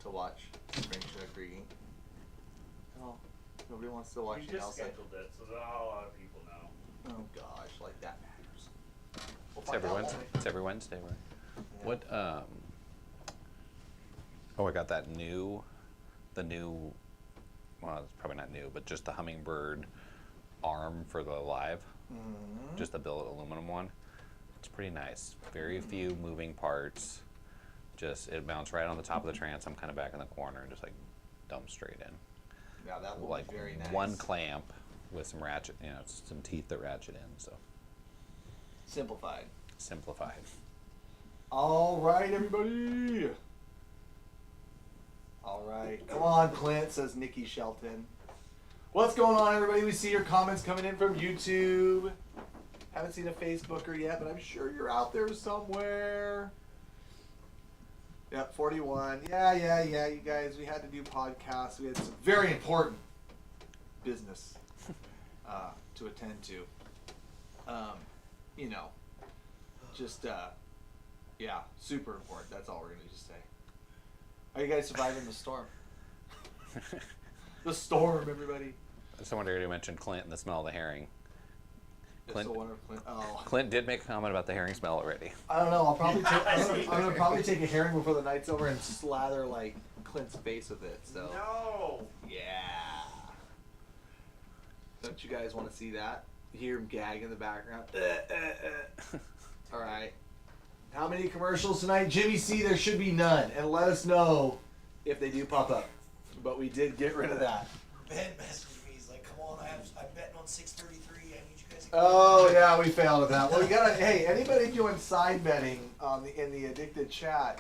to watch spring Chinook rigging. Oh, nobody wants to watch We it. just scheduled it, so not a lot of people know. Oh gosh, like that matters. It's every Wednesday. It's every Wednesday, right? Yeah. What? Oh, I got the new. Well, it's probably not new, but just the hummingbird arm for the live. Mm-hmm. Just the billet aluminum one. It's pretty nice. Very few moving parts. Just it mounts right on the top of the transom, kind of back in the corner, and just like dump straight in. Yeah, that will Like be very nice. one clamp with some ratchet, some teeth that ratchet in. So Simplified. simplified. All right, everybody. All right. Come on, Clint, says Nikki Shelton. What's going on, everybody? We see your comments coming in from YouTube. Haven't seen a Facebooker yet, but I'm sure you're out there somewhere. Yep, 41. Yeah, you guys. We had to do podcasts. We had some very important business to attend to. Yeah, super important. That's all we're going to just say. Are you guys surviving the storm? The storm, everybody. Someone already mentioned Clint and the smell of the herring. Clint, Oh. Clint did make a comment about the herring smell already. I don't know. I'm gonna probably take a herring before the night's over and slather like Clint's face with it. So. No. Yeah. Don't you guys want to see that? You hear him gag in the background. All right. How many commercials tonight? Jimmy C, there should be none. And let us know if they do pop up. But we did get rid of that. Ben messaged me. He's like, "Come on, I'm betting on 633. I need you guys to." Oh yeah, we failed at that. Well, we gotta. Hey, anybody doing side betting in the addicted chat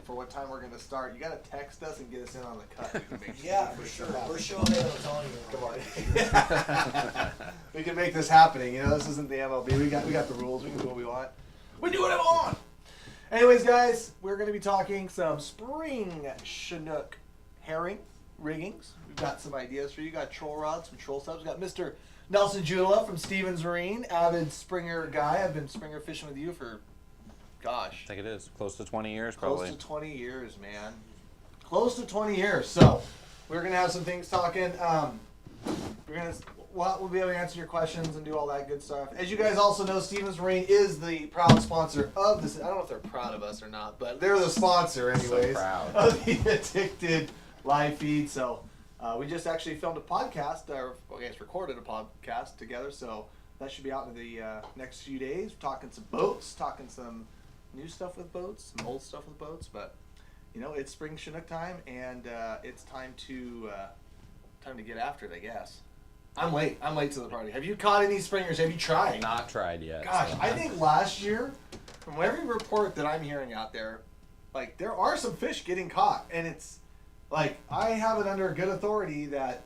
for what time we're gonna start? You gotta text us and get us in on the cut. We can make Yeah, for sure. We're showing it on Tony. Come on. We can make this happening. You know, this isn't the MLB. We got the rules. We can do what we want. We do whatever we want. Anyways, guys, we're gonna be talking some spring Chinook herring riggings. We've got some ideas for you. Got troll rods, some troll subs. We've got Mr. Nelson Jula from Stevens Marine, avid Springer guy. I've been Springer fishing with you for, gosh. I think it is close to 20 years, probably. Close to 20 years, man. Close to 20 years. So, we're going to have some things talking. We'll be able to answer your questions and do all that good stuff. As you guys also know, Stevens Marine is the proud sponsor of this. I don't know if they're proud of us or not, but they're the sponsor anyways. So proud. Of the Addicted live feed. So, we just actually filmed a podcast, or I guess recorded a podcast together, so that should be out in the next few days. We're talking some boats, talking some new stuff with boats, some old stuff with boats, but you know, it's spring Chinook time, and it's time to get after it, I guess. I'm late to the party. Have you caught any springers? Have you tried? Not tried yet. Gosh, so. I think last year, from every report that I'm hearing out there, like there are some fish getting caught, and it's like I have it under good authority that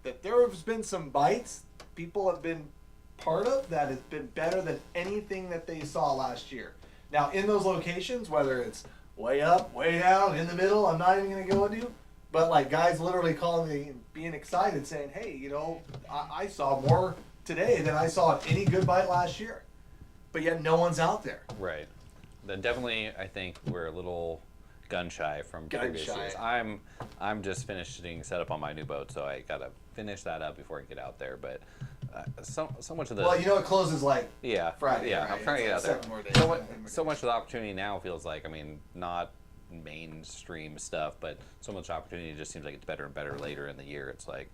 there has been some bites people have been part of that has been better than anything that they saw last year. Now in those locations, whether it's way up, way down, in the middle, I'm not even gonna go into, but like guys literally calling me and being excited, saying, "Hey, you know, I saw more today than I saw at any good bite last year," but yet no one's out there. Right. Then definitely, I think we're a little gun shy from previous years. I'm just finishing setup on my new boat, so I gotta finish that up before I get out there. But so much of the Well, you know, it closes like Friday. Yeah, right? I'm trying to get out there. 7 more days. So much of the opportunity now feels like, I mean, not mainstream stuff, but so much opportunity just seems like it's better and better later in the year. It's like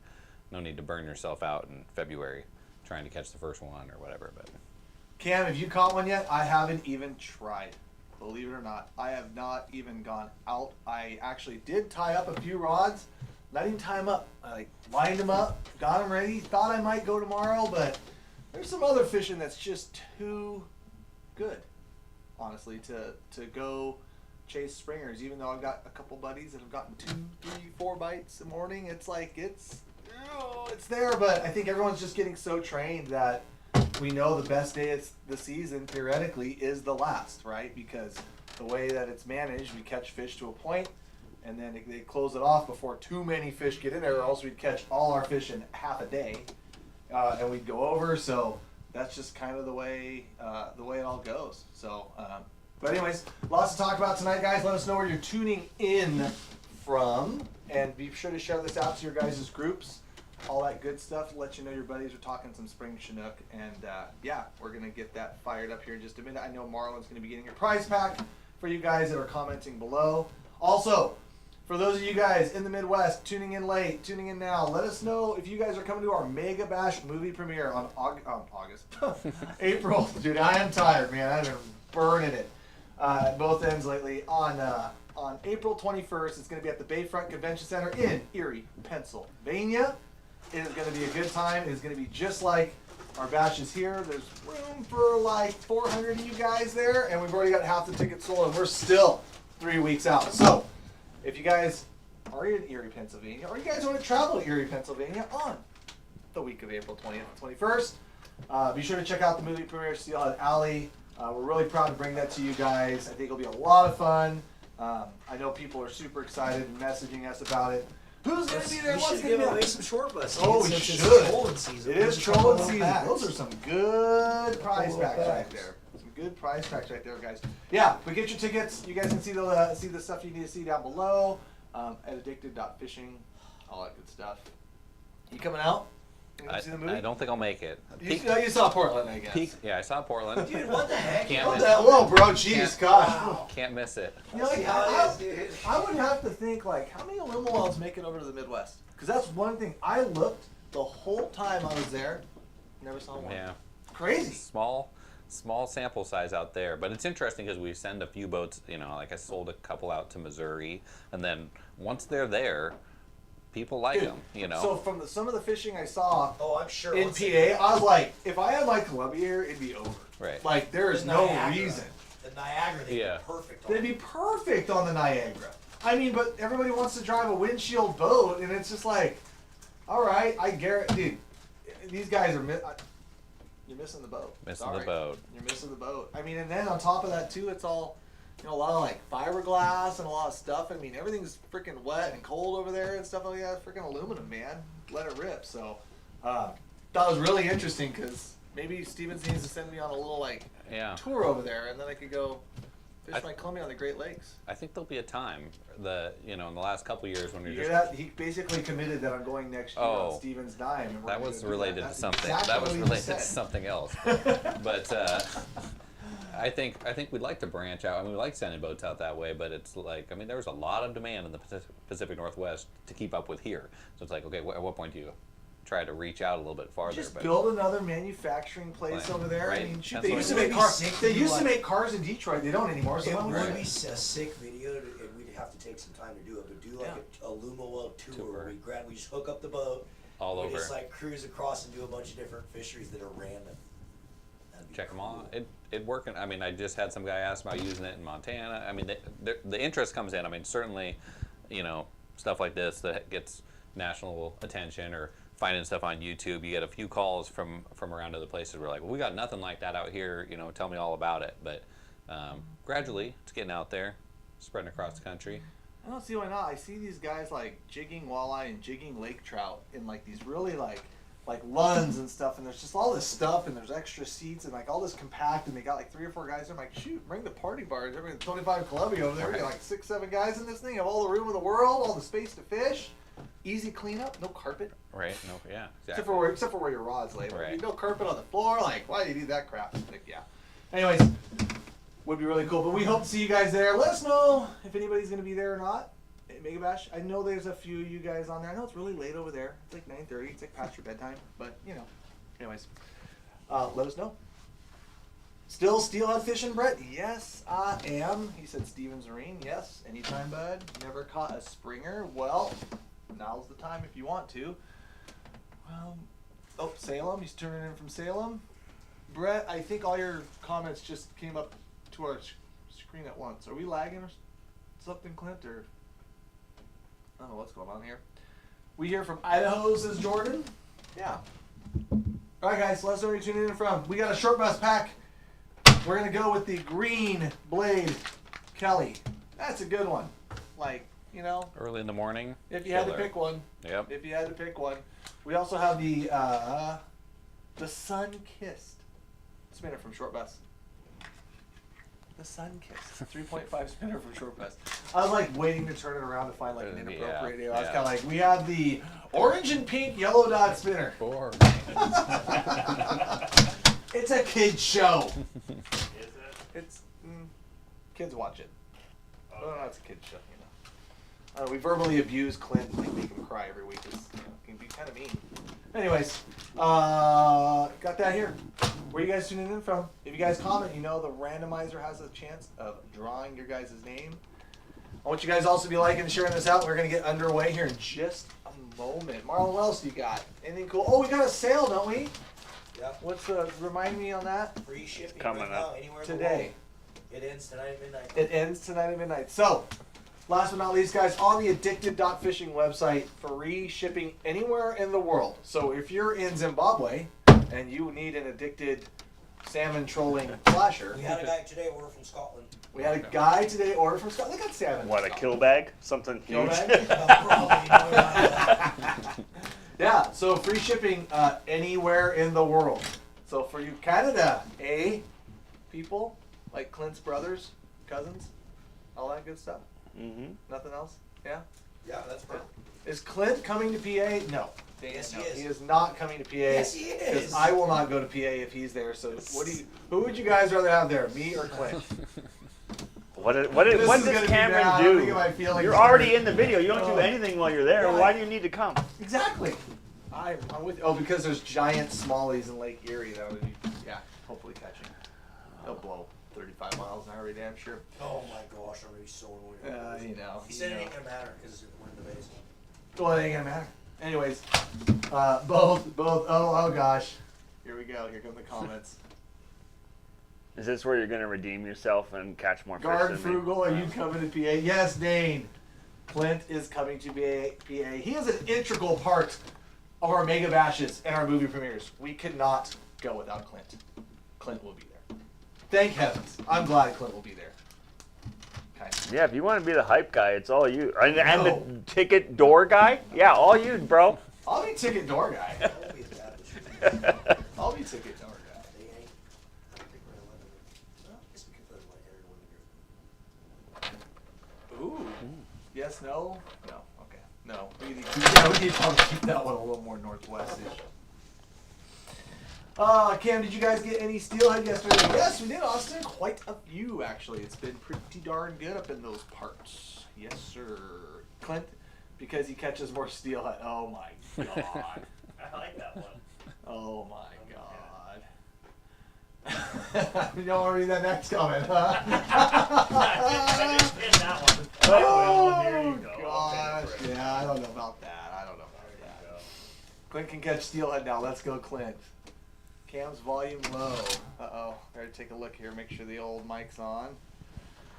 no need to burn yourself out in February trying to catch the first one or whatever. But Cam, have you caught one yet? I haven't even tried. Believe it or not, I have not even gone out. I actually did tie up a few rods. Not even tie them up. I like lined them up, got them ready. Thought I might go tomorrow, but there's some other fishing that's just too good, honestly, to go chase springers. Even though I've got a couple buddies that have gotten 2, 3, 4 bites a morning, it's like it's there. But I think everyone's just getting so trained that we know the best day of the season theoretically is the last, right? Because the way that it's managed, we catch fish to a point, and then they close it off before too many fish get in there, or else we'd catch all our fish in half a day, and we'd go over. So that's just kind of the way it all goes. So, but anyways, lots to talk about tonight, guys. Let us know where you're tuning in from, and be sure to share this out to your guys' groups, all that good stuff, let you know your buddies are talking some spring Chinook, and yeah, we're going to get that fired up here in just a minute. I know Marlon's going to be getting your prize pack for you guys that are commenting below. Also, for those of you guys in the Midwest, tuning in late, tuning in now, let us know if you guys are coming to our Mega Bash movie premiere on August. April. Dude, I am tired, man. I've been burning it at both ends lately. On April 21st, it's going to be at the Bayfront Convention Center in Erie, Pennsylvania. It is going to be a good time. It is going to be just like our bashes here. There's room for like 400 of you guys there, and we've already got half the tickets sold, and we're still 3 weeks out. So, if you guys are in Erie, Pennsylvania, or you guys want to travel to Erie, Pennsylvania on the week of April 20th and 21st, be sure to check out the movie premiere, Steelhead Alley. We're really proud to bring that to you guys. I think it'll be a lot of fun. I know people are super excited and messaging us about it. Who's going to be there? We What's should going to give be away there? some short bus. Oh, we since should. It's trolling season. It is Just a couple trolling of season. packs. Those are some good prize Couple of packs right packs. there. Some good prize packs right there, guys. Yeah, but get your tickets. You guys can see the stuff you need to see down below. At addicted.fishing, all that good stuff. You coming out? You gonna see the movie? I don't think I'll make it. You saw Portland, I guess. Yeah, I saw Portland. Dude, what the heck? Can't What miss the hell? Whoa, bro, jeez, gosh. Wow. Can't miss it. You know, See how it is, dude. I would have to think, like, how many aluminum wells make it over to the Midwest? Because that's one thing. I looked the whole time I was there, never saw one. Yeah. Crazy. Small sample size out there, but it's interesting because we send a few boats. You know, like I sold a couple out to Missouri, and then once they're there, people like Dude, them. You know. So from some of the fishing I saw Oh, I'm sure. in once PA, they- I was like, if I had my Columbia here, it'd be over. Right. Like, there is The no Niagara. reason. The Niagara, they'd Yeah. be perfect on. They'd be perfect on the Niagara. I mean, but everybody wants to drive a windshield boat, and it's just like, all right, I guarantee, dude, these guys are, you're missing the boat. Missing the Sorry. boat. You're missing the boat. I mean, and then on top of that too, it's all, you know, a lot of like fiberglass and a lot of stuff. I mean, everything's freaking wet and cold over there and stuff like that. Freaking aluminum, man. Let it rip. So, that was really interesting because maybe Stevens needs to send me on a little like Yeah. tour over there, and then I could go fish I- my Columbia on the Great Lakes. I think there'll be a time in the last couple years when You you're hear just that? He basically committed that I'm going next year Oh. on Stevens' dime. And we're that gonna was go do related to That's something. exactly That was what he related said. to something else. But I think we'd like to branch out. I mean, we like sending boats out that way, but it's like, I mean, there's a lot of demand in the Pacific Northwest to keep up with here. So it's like, okay, at what point do you try to reach out a little bit farther? Just but build another manufacturing place Like, over there. I right? mean, shoot, That's they what used to it make would cars. be sick They to used do to like- make cars in Detroit. They don't anymore. So It why would would be we? a sick video. We'd have to take some time to do it, but do like a Lumo tour. Tour. We just hook up the boat. all we over. just like cruise across and do a bunch of different fisheries that are random. That'd be Check them cool. all. It working. I mean, I just had some guy ask about using it in Montana. I mean, the interest comes in. I mean, certainly, stuff like this that gets national attention, or finding stuff on YouTube. You get a few calls from around other places. We're like, well, we got nothing like that out here. Tell me all about it. But gradually, it's getting out there, spreading across the country. I don't see why not. I see these guys like jigging walleye and jigging lake trout in like these really like lunds and stuff, and there's just all this stuff, and there's extra seats and like all this compact, and they got like 3 or 4 guys. I'm like, shoot, bring the party barge. Everything 25 Columbia over there. We got like 6, 7 guys in this thing. Have all the room in the world, all the space to fish. Easy cleanup, no carpet. Right? No. Yeah. Except Exactly. for where your rod's laid. Right. No carpet on the floor. Like, why do you need that crap? Like, yeah. Anyways, would be really cool. But we hope to see you guys there. Let us know if anybody's going to be there or not. At Mega Bash. I know there's a few of you guys on there. I know it's really late over there. It's like 9:30. It's like past your bedtime. But, anyways, let us know. Still steelhead fishing, Brett? Yes, I am. He said Stevens Marine. Yes. Anytime, bud. Never caught a springer. Well, now's the time if you want to. Salem. He's turning in from Salem. Brett, I think all your comments just came up to our screen at once. Are we lagging or something, Clint? Or I don't know what's going on here. We hear from Idaho, says Jordan. Yeah. All right, guys. Let us know where you're tuning in from. We got a short bus pack. We're gonna go with the green blade Kelly. That's a good one. Like, Early in the morning. if you had to killer. pick one. Yep. If you had to pick one. We also have the Sun Kissed spinner from Short Bus. The Sun-Kissed 3.5 spinner for short bass. I was like waiting to turn it around to find like an inappropriate deal. I was kind of like, we have the orange and pink yellow dot spinner. It's a kid show. Is it? It's kids watch it. Oh, no, it's a kid show, you know. We verbally abuse Clint and make him cry every week. It's, you know, can be kind of mean. Anyways, got that here. Where you guys tuning in from? If you guys comment, you know the randomizer has a chance of drawing your guys' name. I want you guys also to be liking and sharing this out. We're going to get underway here in just a moment. Marlon, what else do you got? Anything cool? Oh, we got a sale, don't we? Yep. What's the, remind me on that? Free shipping Coming right up now, anywhere in the Today. world. It ends tonight at midnight. It ends tonight at midnight. So, last but not least, guys, on the 𝗛𝗘𝗟𝗪 website, free shipping anywhere in the world. So if you're in Zimbabwe and you need an addicted salmon trolling flasher, We had a guy today order from Scotland. we had a guy today order from Scotland. They got salmon. What, a kill bag? Something Kill huge? bag? Probably. Yeah, so free shipping anywhere in the world. So for you Canada, people like Clint's brothers, cousins, all that good stuff. Mm-hmm. Nothing else? Yeah? Yeah, that's perfect. Is Clint coming to PA? No. Yes, no. he is. He is not coming to PA. Yes, he is. Because I will not go to PA if he's there. So who would you guys rather have there, me or Clint? What This does is gonna be bad. Cameron I'm do? gonna get my feelings You're hurt. already in the video. You don't do Oh. anything while you're there. Yeah, Why do you need to come? Exactly. I'm with you. Oh, because there's giant smallies in Lake Erie that would be, hopefully catching. They'll blow 35 miles an hour, every damn sure. Oh my gosh, I'm gonna be so annoyed. You know. He said you it know. ain't gonna matter because we're in the base. Well, it ain't gonna matter. Anyways, both. Oh gosh. Here we go. Here come the comments. Is this where you're going to redeem yourself and catch more fish Guard than me? Frugal, are you coming to PA? Yes, Dane. Clint is coming to PA. He is an integral part of our mega bashes and our movie premieres. We could not go without Clint. Clint will be there. Thank heavens. I'm glad Clint will be there. Kind of. Yeah, if you want to be the hype guy, it's all you. And No. the ticket door guy? Yeah, all you, bro. I'll be ticket door guy. I won't be as bad as you. I'll be ticket door guy. They ain't. I don't think we're gonna let them. Well, I guess we could put them like everyone here. Ooh. Yes, no? No. Okay. No. We need to probably keep that one a little more northwest-ish. Cam, did you guys get any steelhead yesterday? Yes, we did, Austin. Quite a few, actually. It's been pretty darn good up in those parts. Yes, sir. Clint, because he catches more steelhead. Oh, my God. I like that one. Oh, my God. You don't want to read that next comment, huh? I didn't get that one. Oh, There you go. gosh. Okay, for it. Yeah, I don't know about that. I don't know about that. Clint can catch steelhead now. Let's go, Clint. Cam's volume low. Uh-oh. Gotta take a look here. Make sure the old mic's on.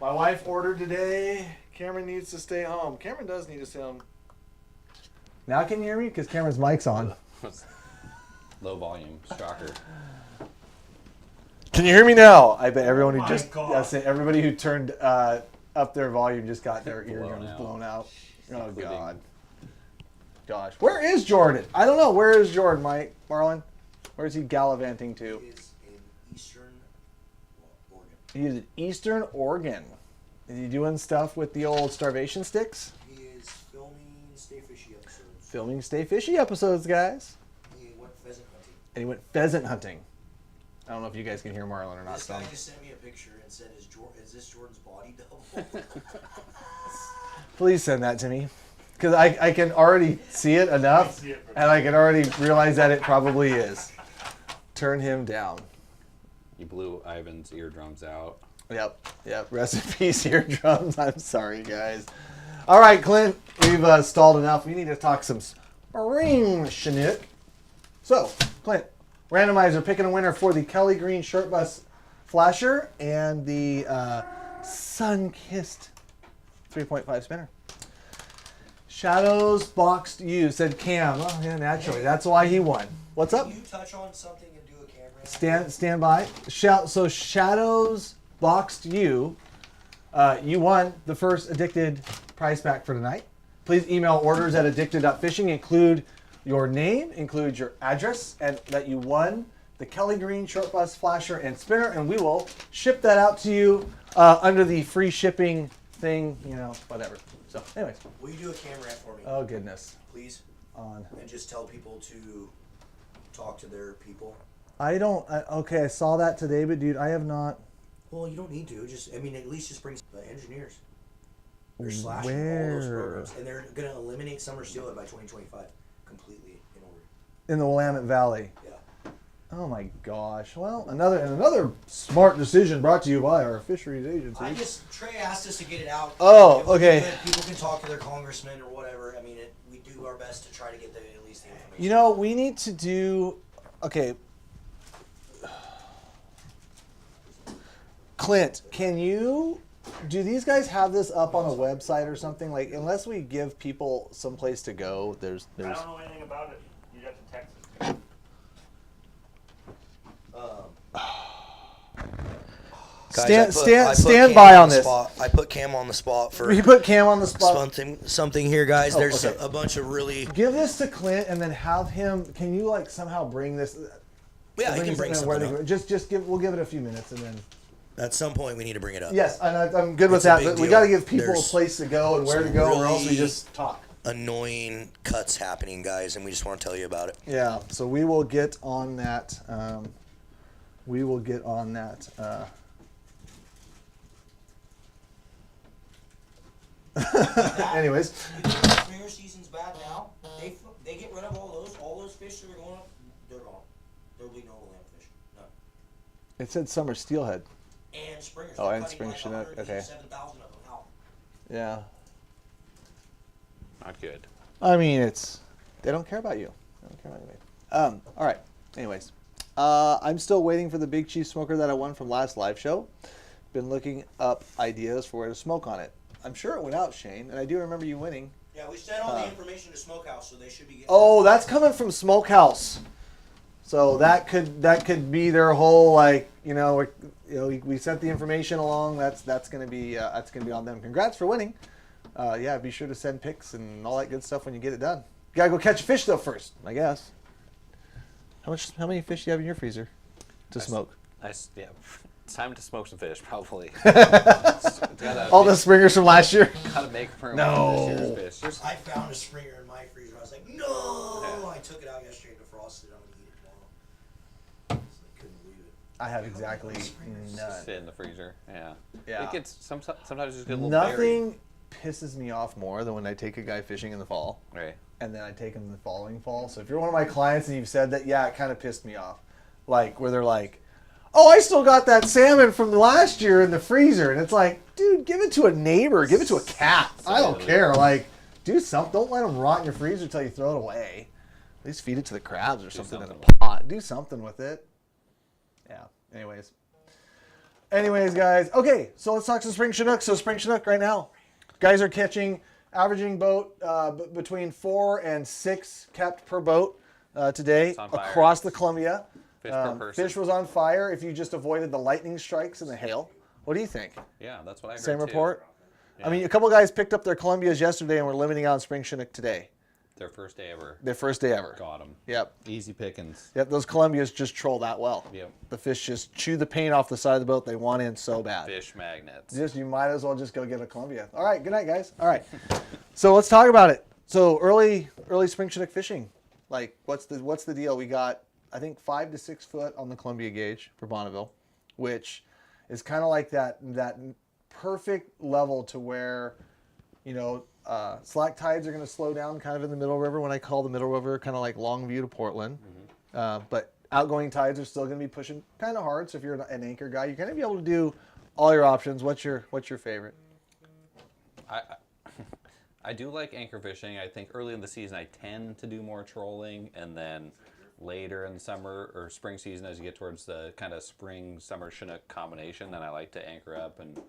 My wife ordered today. Cameron needs to stay home. Cameron does need to stay home. Now can you hear me? Because Cameron's mic's on. Low volume, shocker. Can you hear me now? I bet everyone who Oh my just God. yes, everybody who turned up their volume just got their Blown eardrums out. blown out. Oh Including- God. Gosh. Where is Jordan? I don't know. Where is Jordan, Mike? Marlon? Where is he gallivanting to? He is in Eastern Oregon. He is in Eastern Oregon. Is he doing stuff with the old starvation sticks? He is filming Stay Fishy episodes. Filming Stay Fishy episodes, guys. He went pheasant hunting. And he went pheasant hunting. I don't know if you guys can hear Marlon or not. This So. guy just sent me a picture and said, is this Jordan's body double? Please send that to me. Because I can already see it enough, and I can already realize that it probably is. Turn him down. You blew Ivan's eardrums out. Yep. Rest in peace, eardrums. I'm sorry, guys. All right, Clint, we've stalled enough. We need to talk some spring Chinook. So, Clint, randomizer picking a winner for the Kelly Green Short Bus Flasher and the Sun-Kissed 3.5 spinner. Shadows boxed you, said Cam. Oh, yeah, naturally. That's why he won. What's up? Can you touch on something and do a camera? Stand by. So Shadows boxed you. You won the first Addicted prize pack for tonight. Please email orders at 𝗛𝗘𝗟𝗪. Include your name, include your address, and that you won the Kelly Green short bus flasher and spinner, and we will ship that out to you under the free shipping thing, you know, whatever. So, anyways. Will you do a camera for me? Oh, goodness. Please? On. And just tell people to talk to their people. Okay, I saw that today, but dude, I have not. Well, you don't need to. Just, I mean, at least just bring the engineers. They're slashing all those programs. And they're going to eliminate summer steelhead by 2025 completely in order. In the Willamette Valley. Yeah. Oh my gosh. Well, another smart decision brought to you by our fisheries agency. Trey asked us to get it out. Oh, okay. People can talk to their congressman or whatever. I mean, we do our best to try to get at least the information. You know, we need to do, okay. Clint, do these guys have this up on a website or something? Like, unless we give people some place to go, there's. I don't know anything about it. You have to text it. Stand by on this. I put Cam on the spot for. He put Cam on the spot. Something here, guys. Oh, There's okay. a bunch of really. Give this to Clint and then have him. Can you like somehow bring this? Yeah, he can bring something up. We'll give it a few minutes and then. At some point, we need to bring it up. Yes, and I'm good with It's a that. big But we deal. got to give people There's a place to go and where to go, or else we really just talk. Annoying cuts happening, guys, and we just want to tell you about it. Yeah, so we will get on that. Anyways, Springer season's bad now. They get rid of all those fish that are going up. They're gone. There'll be no land fish. None. it said summer steelhead. And springers. Oh, They're and cutting spring like Chinook, okay. 187,000 of them out. Yeah, Not good. I mean they don't care about you. They don't care about anybody. All right. Anyways, I'm still waiting for the Big Chief smoker that I won from last live show. Been looking up ideas for where to smoke on it. I'm sure it went out, Shane, and I do remember you winning. Yeah, we sent all the information to Smokehouse, so they should be getting. Oh, that's coming from Smokehouse. So that could be their whole we sent the information along. That's gonna be on them. Congrats for winning. Yeah, be sure to send pics and all that good stuff when you get it done. You gotta go catch a fish though first, I guess. How many fish do you have in your freezer to smoke? Yeah, it's time to smoke some fish, probably. All the springers from last year. Gotta make room No. for this year's fish. I found a springer in my freezer. I was like, no! Yeah. I took it out yesterday to frost it. I'm gonna eat it tomorrow. I couldn't believe it. I have exactly none. Sit in the freezer. Yeah. Yeah. It gets sometimes just get a little Nothing pisses me off more than when I take a guy fishing in the fall. Right. And then I take them the following fall. So if you're one of my clients and you've said that, yeah, it kind of pissed me off. Like, where they're like, oh, I still got that salmon from last year in the freezer. And it's like, dude, give it to a neighbor. Give it to a cat. I don't care. Like, do something. Don't let them rot in your freezer until you throw it away. At least feed it to the crabs or something in a pot. Do something with it. Yeah. Anyways, guys. Okay, so let's talk some spring Chinook. So spring Chinook right now. Guys are catching, averaging boat between 4 and 6 kept per boat today across the Columbia. Fish per person. Fish was on fire if you just avoided the lightning strikes and the hail. What do you think? Yeah, that's what I heard. Same too. report? Yeah. I mean, a couple guys picked up their Columbias yesterday and were limiting out on spring Chinook today. Their first day ever. Their first day ever. Got them. Yep. Easy pickings. Yep, those Columbias just troll that well. Yep. The fish just chew the paint off the side of the boat. They want in so bad. Fish magnets. You might as well just go get a Columbia. All right, good night, guys. All right, so let's talk about it. So early spring Chinook fishing, like what's the deal? We got I think 5 to 6 foot on the Columbia gauge for Bonneville, which is kind of like that perfect level to where, slack tides are going to slow down kind of in the middle river. When I call the middle river kind of like Longview to Portland, but outgoing tides are still going to be pushing kind of hard. So if you're an anchor guy, you're going to be able to do all your options. What's your favorite? I do like anchor fishing. I think early in the season I tend to do more trolling, and then later in the summer or spring season, as you get towards the kind of spring summer Chinook combination, then I like to anchor up and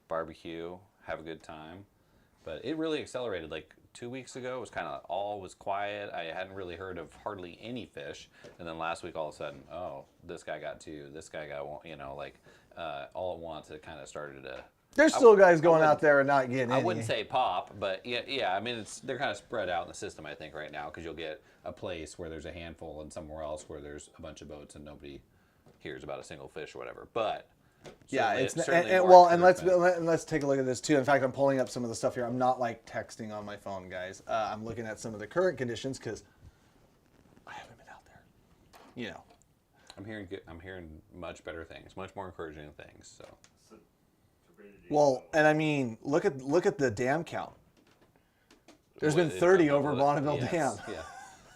barbecue, have a good time. But it really accelerated. Like 2 weeks ago, it was kind of all was quiet. I hadn't really heard of hardly any fish, and then last week all of a sudden, oh, this guy got 2, this guy got 1. All at once it kind of started to There's still guys going out there and not getting I any. wouldn't say pop, but yeah. I mean, they're kind of spread out in the system, I think, right now, because you'll get a place where there's a handful and somewhere else where there's a bunch of boats and nobody hears about a single fish or whatever. But Yeah, certainly- it's certainly and, more and encouragement. let's take a look at this too. In fact, I'm pulling up some of the stuff here. I'm not like texting on my phone, guys. I'm looking at some of the current conditions because I haven't been out there. You know. I'm hearing much better things, much more encouraging things. So Well, and I mean, look at the dam count. There's been It's 30 a- over Bonneville yes, Dam.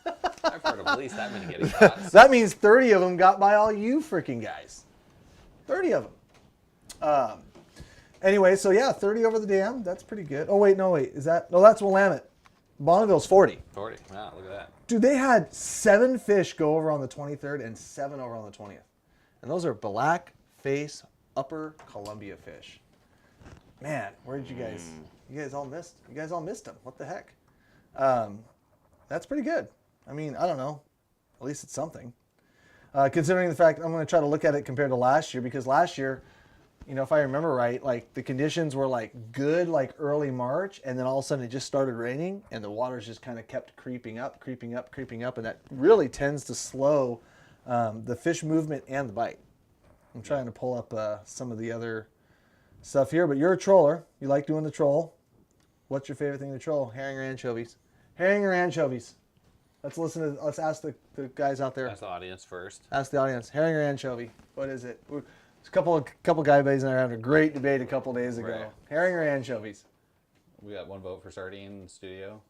Yeah. I've heard of at least that many getting caught. That means 30 of them got by all you freaking guys. 30 of them. Anyway, so yeah, 30 over the dam. That's pretty good. Oh, wait. Is that? No, that's Willamette. Bonneville's 40. 40. Wow, look at that. Dude, they had 7 fish go over on the 23rd and 7 over on the 20th. And those are black face upper Columbia fish. Man, where did you guys? You guys all missed them. What the heck? That's pretty good. I mean, I don't know. At least it's something. Considering the fact I'm going to try to look at it compared to last year, because last year, you know, if I remember right, like the conditions were like good, like early March, and then all of a sudden it just started raining, and the waters just kind of kept creeping up, and that really tends to slow the fish movement and the bite. I'm trying to pull up some of the other stuff here, but you're a troller. You like doing the troll. What's your favorite thing to troll? Herring or anchovies? Herring or anchovies? Let's ask the guys out there. That's the audience first. Ask the audience. Herring or anchovy? What is it? There's a couple guy buddies and I were having a great debate a couple days ago. Right. Herring or anchovies? We got one vote for sardine in the studio.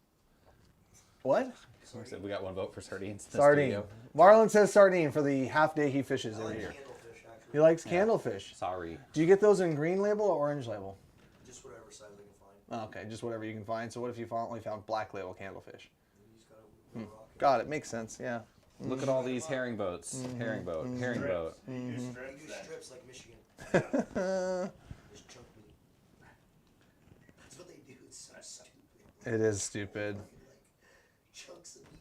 What? I said we got one vote for sardines in the Sardine. studio. Marlon says sardine for the half day he fishes I every like year. candlefish, actually. He likes candlefish. Sorry. Do you get those in green label or orange label? Just whatever size I can find. Oh, okay, just whatever you can find. So what if you only found black label candlefish? You just gotta rock it. Got it. Makes sense. Yeah. Look at all these herring boats. Herring boat. Herring boat. You do strips like Michigan. Just chunk meat. That's what they do. It's so stupid. It is stupid. Like chunks of meat.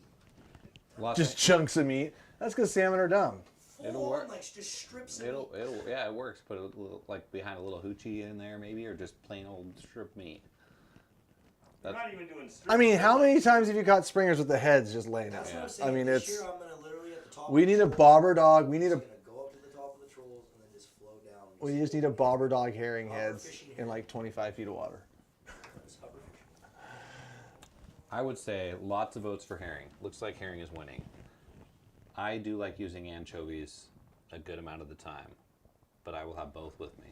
Lots Just chunks of meat. That's because salmon are dumb. It'll Full work. on, like just strips of It'll meat. yeah, it works. Put a little like behind a little hoochie in there maybe, or just plain old strip meat. We're not even doing strips. I mean, how many times have you caught springers with the heads just laying out? That's what I'm saying. I mean, this it's. year I'm gonna literally at the top. We of the need a trolls, bobber dog. We need I'm a. just gonna go up to the top of the trolls and then just flow down. We just need a bobber dog herring Bobber heads fishing in herring. like 25 feet of water. Just hover fishing. I would say lots of votes for herring. Looks like herring is winning. I do like using anchovies a good amount of the time, but I will have both with me.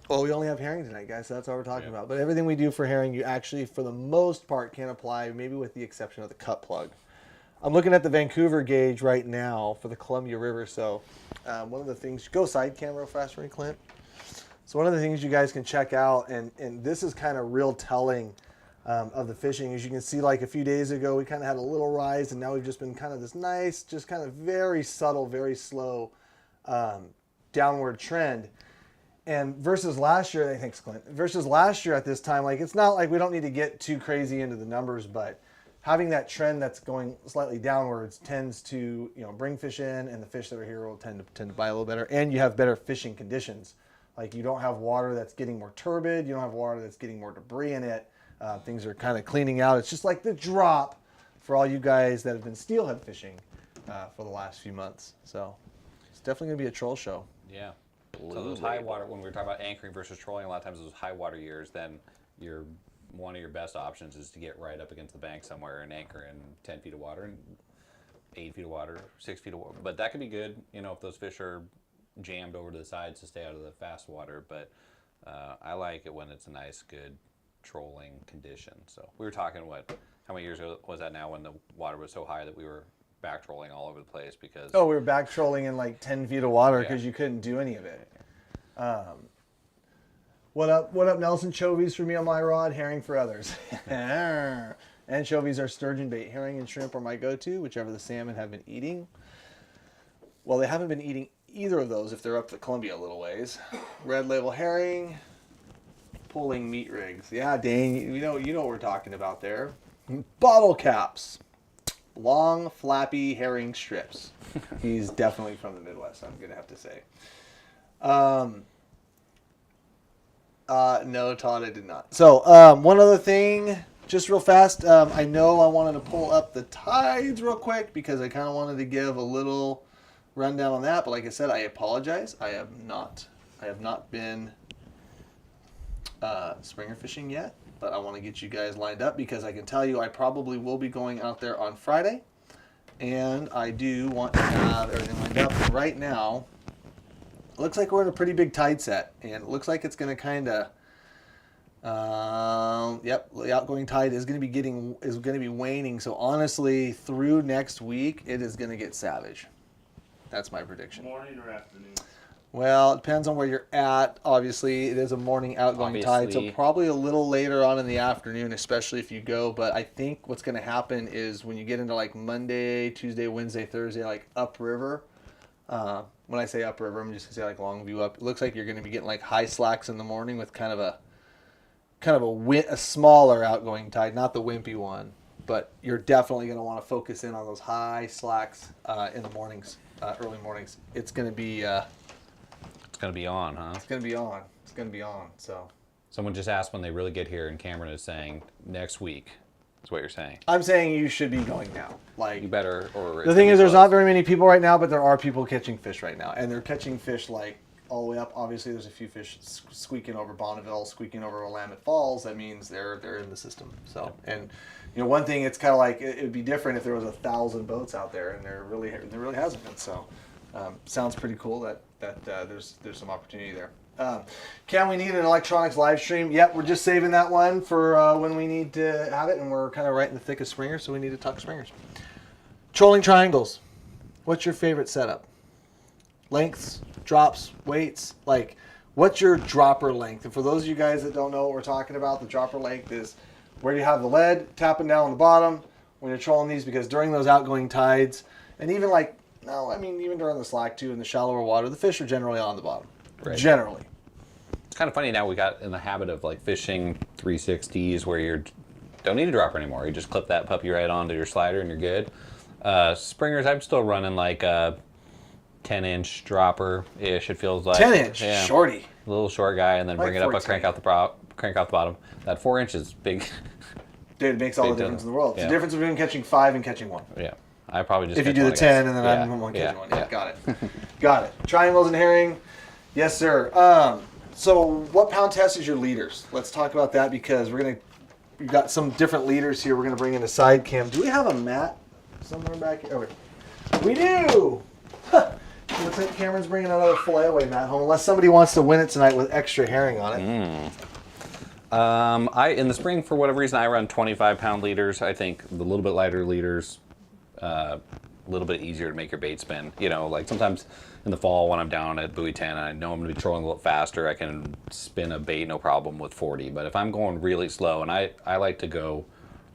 Well, we only have herring tonight, guys, so that's all we're talking Yeah. about. But everything we do for herring, you actually, for the most part, can apply, maybe with the exception of the cut plug. I'm looking at the Vancouver gauge right now for the Columbia River. So one of the things, go side cam real fast for me, Clint. So one of the things you guys can check out, and this is kind of real telling of the fishing, as you can see, like a few days ago, we kind of had a little rise, and now we've just been kind of this nice, just kind of very subtle, very slow downward trend. And versus last year, thanks, Clint. Versus last year at this time, like it's not like we don't need to get too crazy into the numbers, but having that trend that's going slightly downwards tends to, you know, bring fish in, and the fish that are here will tend to bite a little better, and you have better fishing conditions. Like you don't have water that's getting more turbid, you don't have water that's getting more debris in it. Things are kind of cleaning out. It's just like the drop for all you guys that have been steelhead fishing for the last few months. So it's definitely gonna be a troll show. Yeah. So those high water, when we were talking about anchoring versus trolling, a lot of times those high water years, then one of your best options is to get right up against the bank somewhere and anchor in 10 feet of water and 8 feet of water, 6 feet of water. But that could be good, you know, if those fish are jammed over to the sides to stay out of the fast water. But I like it when it's a nice, good trolling condition. So we were talking, how many years ago was that now when the water was so high that we were back trolling all over the place because... Oh, we were back trolling in like 10 feet of water because Yeah. you couldn't do any of it. What up, Nelson? Chovies for me on my rod, herring for others. Anchovies are sturgeon bait. Herring and shrimp are my go-to, whichever the salmon have been eating. Well, they haven't been eating either of those if they're up the Columbia a little ways. Red label herring, pulling meat rigs. Yeah, Dane, you know what we're talking about there. Bottle caps. Long, flappy herring strips. He's definitely from the Midwest, I'm going to have to say. No, Todd, I did not. So, one other thing, just real fast. I know I wanted to pull up the tides real quick because I kind of wanted to give a little rundown on that. But like I said, I apologize. I have not been springer fishing yet. But I want to get you guys lined up because I can tell you I probably will be going out there on Friday. And I do want to have everything lined up. And right now, it looks like we're in a pretty big tide set. And it looks like it's going to kind of, yep, the outgoing tide is going to be waning. So honestly, through next week, it is going to get savage. That's my prediction. Morning or afternoon? Well, it depends on where you're at. Obviously, it is a morning outgoing tide, so probably a little later on in the afternoon, especially if you go. But I think what's going to happen is when you get into like Monday, Tuesday, Wednesday, Thursday, like upriver. When I say upriver, I'm just going to say like Longview up. It looks like you're going to be getting like high slacks in the morning with kind of a smaller outgoing tide, not the wimpy one. But you're definitely going to want to focus in on those high slacks in the mornings, early mornings. It's going to be... It's going to be on, huh? It's going to be on. It's going to be on. So, someone just asked when they really get here, and Cameron is saying next week. Is what you're saying. I'm saying you should be going now. Like you better, or the thing is, there's not very many people right now, but there are people catching fish right now, and they're catching fish like all the way up. Obviously, there's a few fish squeaking over Bonneville, squeaking over Willamette Falls. That means they're in the system. So, and you know, one thing, it's kind of like it would be different if there was 1,000 boats out there, and there really hasn't been. So, sounds pretty cool that there's some opportunity there. Can we need an electronics live stream? Yep, we're just saving that one for when we need to have it, and we're kind of right in the thick of springers, so we need to talk springers. Trolling triangles. What's your favorite setup? Lengths, drops, weights. Like, what's your dropper length? And for those of you guys that don't know what we're talking about, the dropper length is where you have the lead tapping down on the bottom when you're trolling these, because during those outgoing tides, and even like, no, I mean, even during the slack too, in the shallower water, the fish are generally on the bottom. Right. Generally. It's kind of funny now we got in the habit of like fishing 360s where you don't need a dropper anymore. You just clip that puppy right onto your slider and you're good. Springers, I'm still running like a 10-inch dropper-ish, it feels like. 10-inch? Yeah. Shorty. A little short guy, and then like bring it up, crank out the bottom. That 4 inches big. Dude, it makes all the difference in the world. It's the difference between catching 5 and catching 1. Yeah. I probably just if you do the 10 and then I'm one catching 1. Yeah, got it. Got it. Triangles and herring. Yes, sir. So what pound test is your leaders? Let's talk about that because we've got some different leaders here. We're going to bring in a side cam. Do we have a mat somewhere back here? Oh, we do. Looks like Cameron's bringing another filet-away mat home, unless somebody wants to win it tonight with extra herring on it. In the spring, for whatever reason, I run 25-pound leaders. I think the little bit lighter leaders, a little bit easier to make your bait spin. You know, like sometimes in the fall when I'm down at buoy 10 and I know I'm going to be trolling a little faster, I can spin a bait no problem with 40. But if I'm going really slow, and I like to go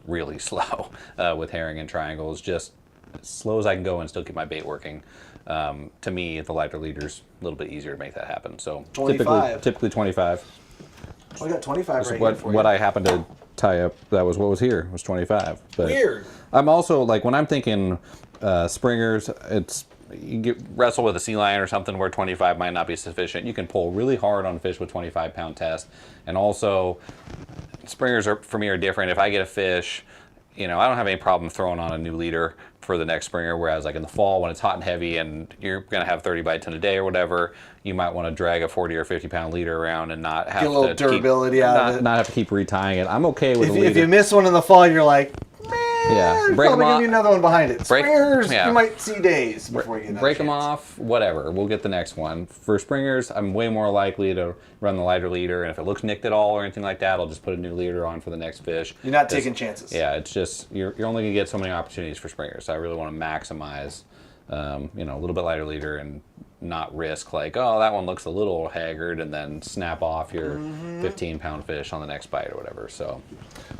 really slow with herring and triangles, just as slow as I can go and still keep my bait working. To me, the lighter leader's a little bit easier to make that happen. So 25. Typically 25. Oh, I got 25 right here for what you. I happened to tie up, that was what was here, was 25. But weird. I'm also, like, when I'm thinking springers, you wrestle with a sea lion or something where 25 might not be sufficient. You can pull really hard on fish with 25-pound test. And also, springers for me are different. If I get a fish, you know, I don't have any problem throwing on a new leader for the next springer, whereas like in the fall when it's hot and heavy and you're going to have 30 bites in a day or whatever, you might want to drag a 40 or 50-pound leader around and not have get a little durability out of it. Not have to keep retying it. I'm okay with a leader. If you miss one in the fall, you're like, yeah, break probably give you another one behind it. Springers, you might see days before you get that break them off, whatever. We'll get the next one. For springers, I'm way more likely to run the lighter leader, and if it looks nicked at all or anything like that, I'll just put a new leader on for the next fish. You're not taking chances. Yeah, it's just you're only gonna get so many opportunities for springers. So I really want to maximize, you know, a little bit lighter leader and not risk like, oh, that one looks a little haggard, and then snap off your 15-pound fish on the next bite or whatever. So,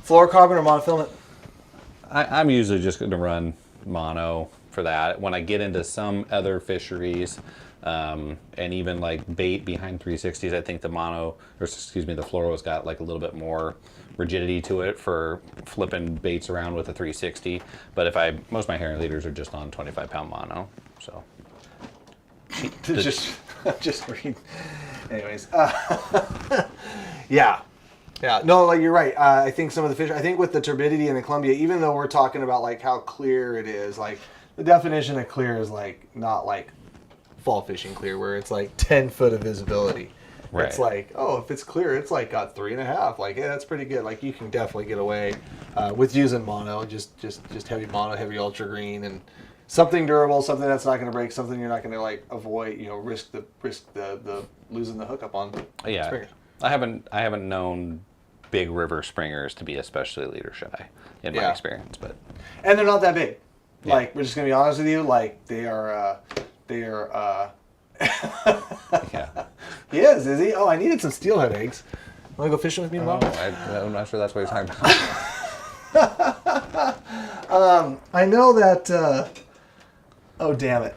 fluorocarbon or monofilament? I'm usually just going to run mono for that. When I get into some other fisheries, and even like bait behind 360s, I think the fluoro's got like a little bit more rigidity to it for flipping baits around with a 360. But most of my herring leaders are just on 25-pound mono. So Just read. Anyways, yeah. No, like you're right. I think some of the fish. I think with the turbidity in the Columbia, even though we're talking about like how clear it is, like the definition of clear is like not like fall fishing clear, where it's like 10 foot of visibility. Right. It's like, oh, if it's clear, it's like got 3.5. Like, yeah, that's pretty good. Like you can definitely get away with using mono, just heavy mono, heavy ultra green, and something durable, something that's not going to break, something you're not going to like avoid, risk the losing the hookup on. Yeah, springers. I haven't known big river springers to be especially leader shy in my experience, but and they're not that big. Yeah. Like we're just going to be honest with you, like they are. yeah. He is he? Oh, I needed some steelhead eggs. Want to go fishing with me tomorrow? I'm not sure that's what you're talking about. I know that. Oh, damn it.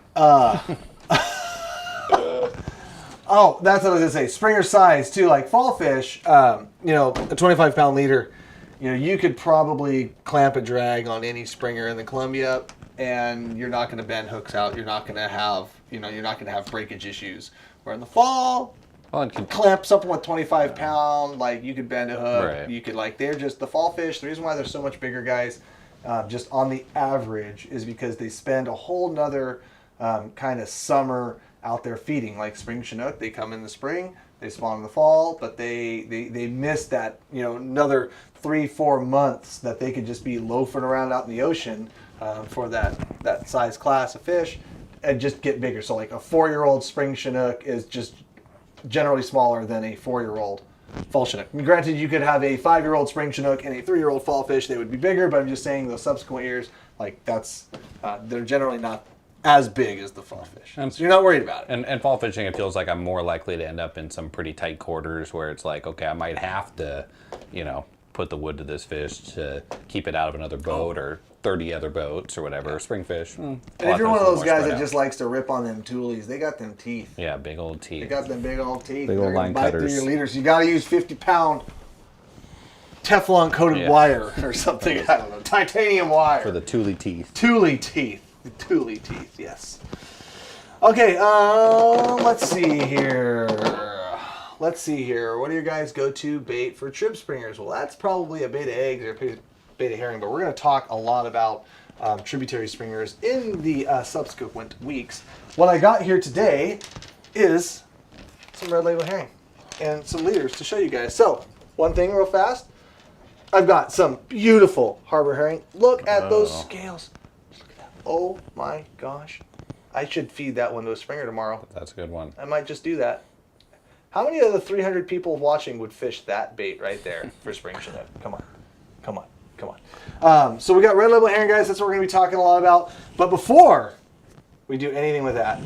Oh, that's what I was gonna say. Springer size too, like fall fish. A 25-pound leader. You could probably clamp a drag on any springer in the Columbia, and you're not going to bend hooks out. You're not going to have, you're not going to have breakage issues. Where in the fall, clamp something with 25-pound, like you could bend a hook. Right. You could they're just the fall fish. The reason why they're so much bigger, guys, just on the average, is because they spend a whole nother kind of summer out there feeding. Like spring Chinook, they come in the spring, they spawn in the fall, but they miss that another 3-4 months that they could just be loafing around out in the ocean for that size class of fish and just get bigger. So like a 4-year-old spring Chinook is just generally smaller than a 4-year-old fall Chinook. I mean, granted, you could have a 5-year-old spring Chinook and a 3-year-old fall fish, they would be bigger, but I'm just saying those subsequent years, like that's they're generally not as big as the fall fish. So you're not worried about it. And fall fishing, it feels like I'm more likely to end up in some pretty tight quarters where it's like, okay, I might have to, put the wood to this fish to keep it out of another boat or 30 other boats or whatever. Spring fish. And if you're one of those guys that just likes to rip on them toolies, they got them teeth. Yeah, big old They teeth. got them big old teeth. Big old They're gonna line bite through cutters. your leaders. You got to use 50-pound Teflon coated Yeah. wire or something. I don't know. Titanium wire. For the Thule teeth. Thule teeth. The Thule teeth, yes. Okay, let's see here. What do your guys' go-to bait for trib springers? Well, that's probably a bait of eggs or a bait of herring, but we're going to talk a lot about tributary springers in the subsequent weeks. What I got here today is some red label herring and some leaders to show you guys. So, one thing real fast. I've got some beautiful harbor herring. Look at those scales. Look at that. Oh my gosh. I should feed that one to a springer tomorrow. That's a good one. I might just do that. How many of the 300 people watching would fish that bait right there for spring Chinook? Come on. So we got red label herring, guys. That's what we're going to be talking a lot about. But before we do anything with that,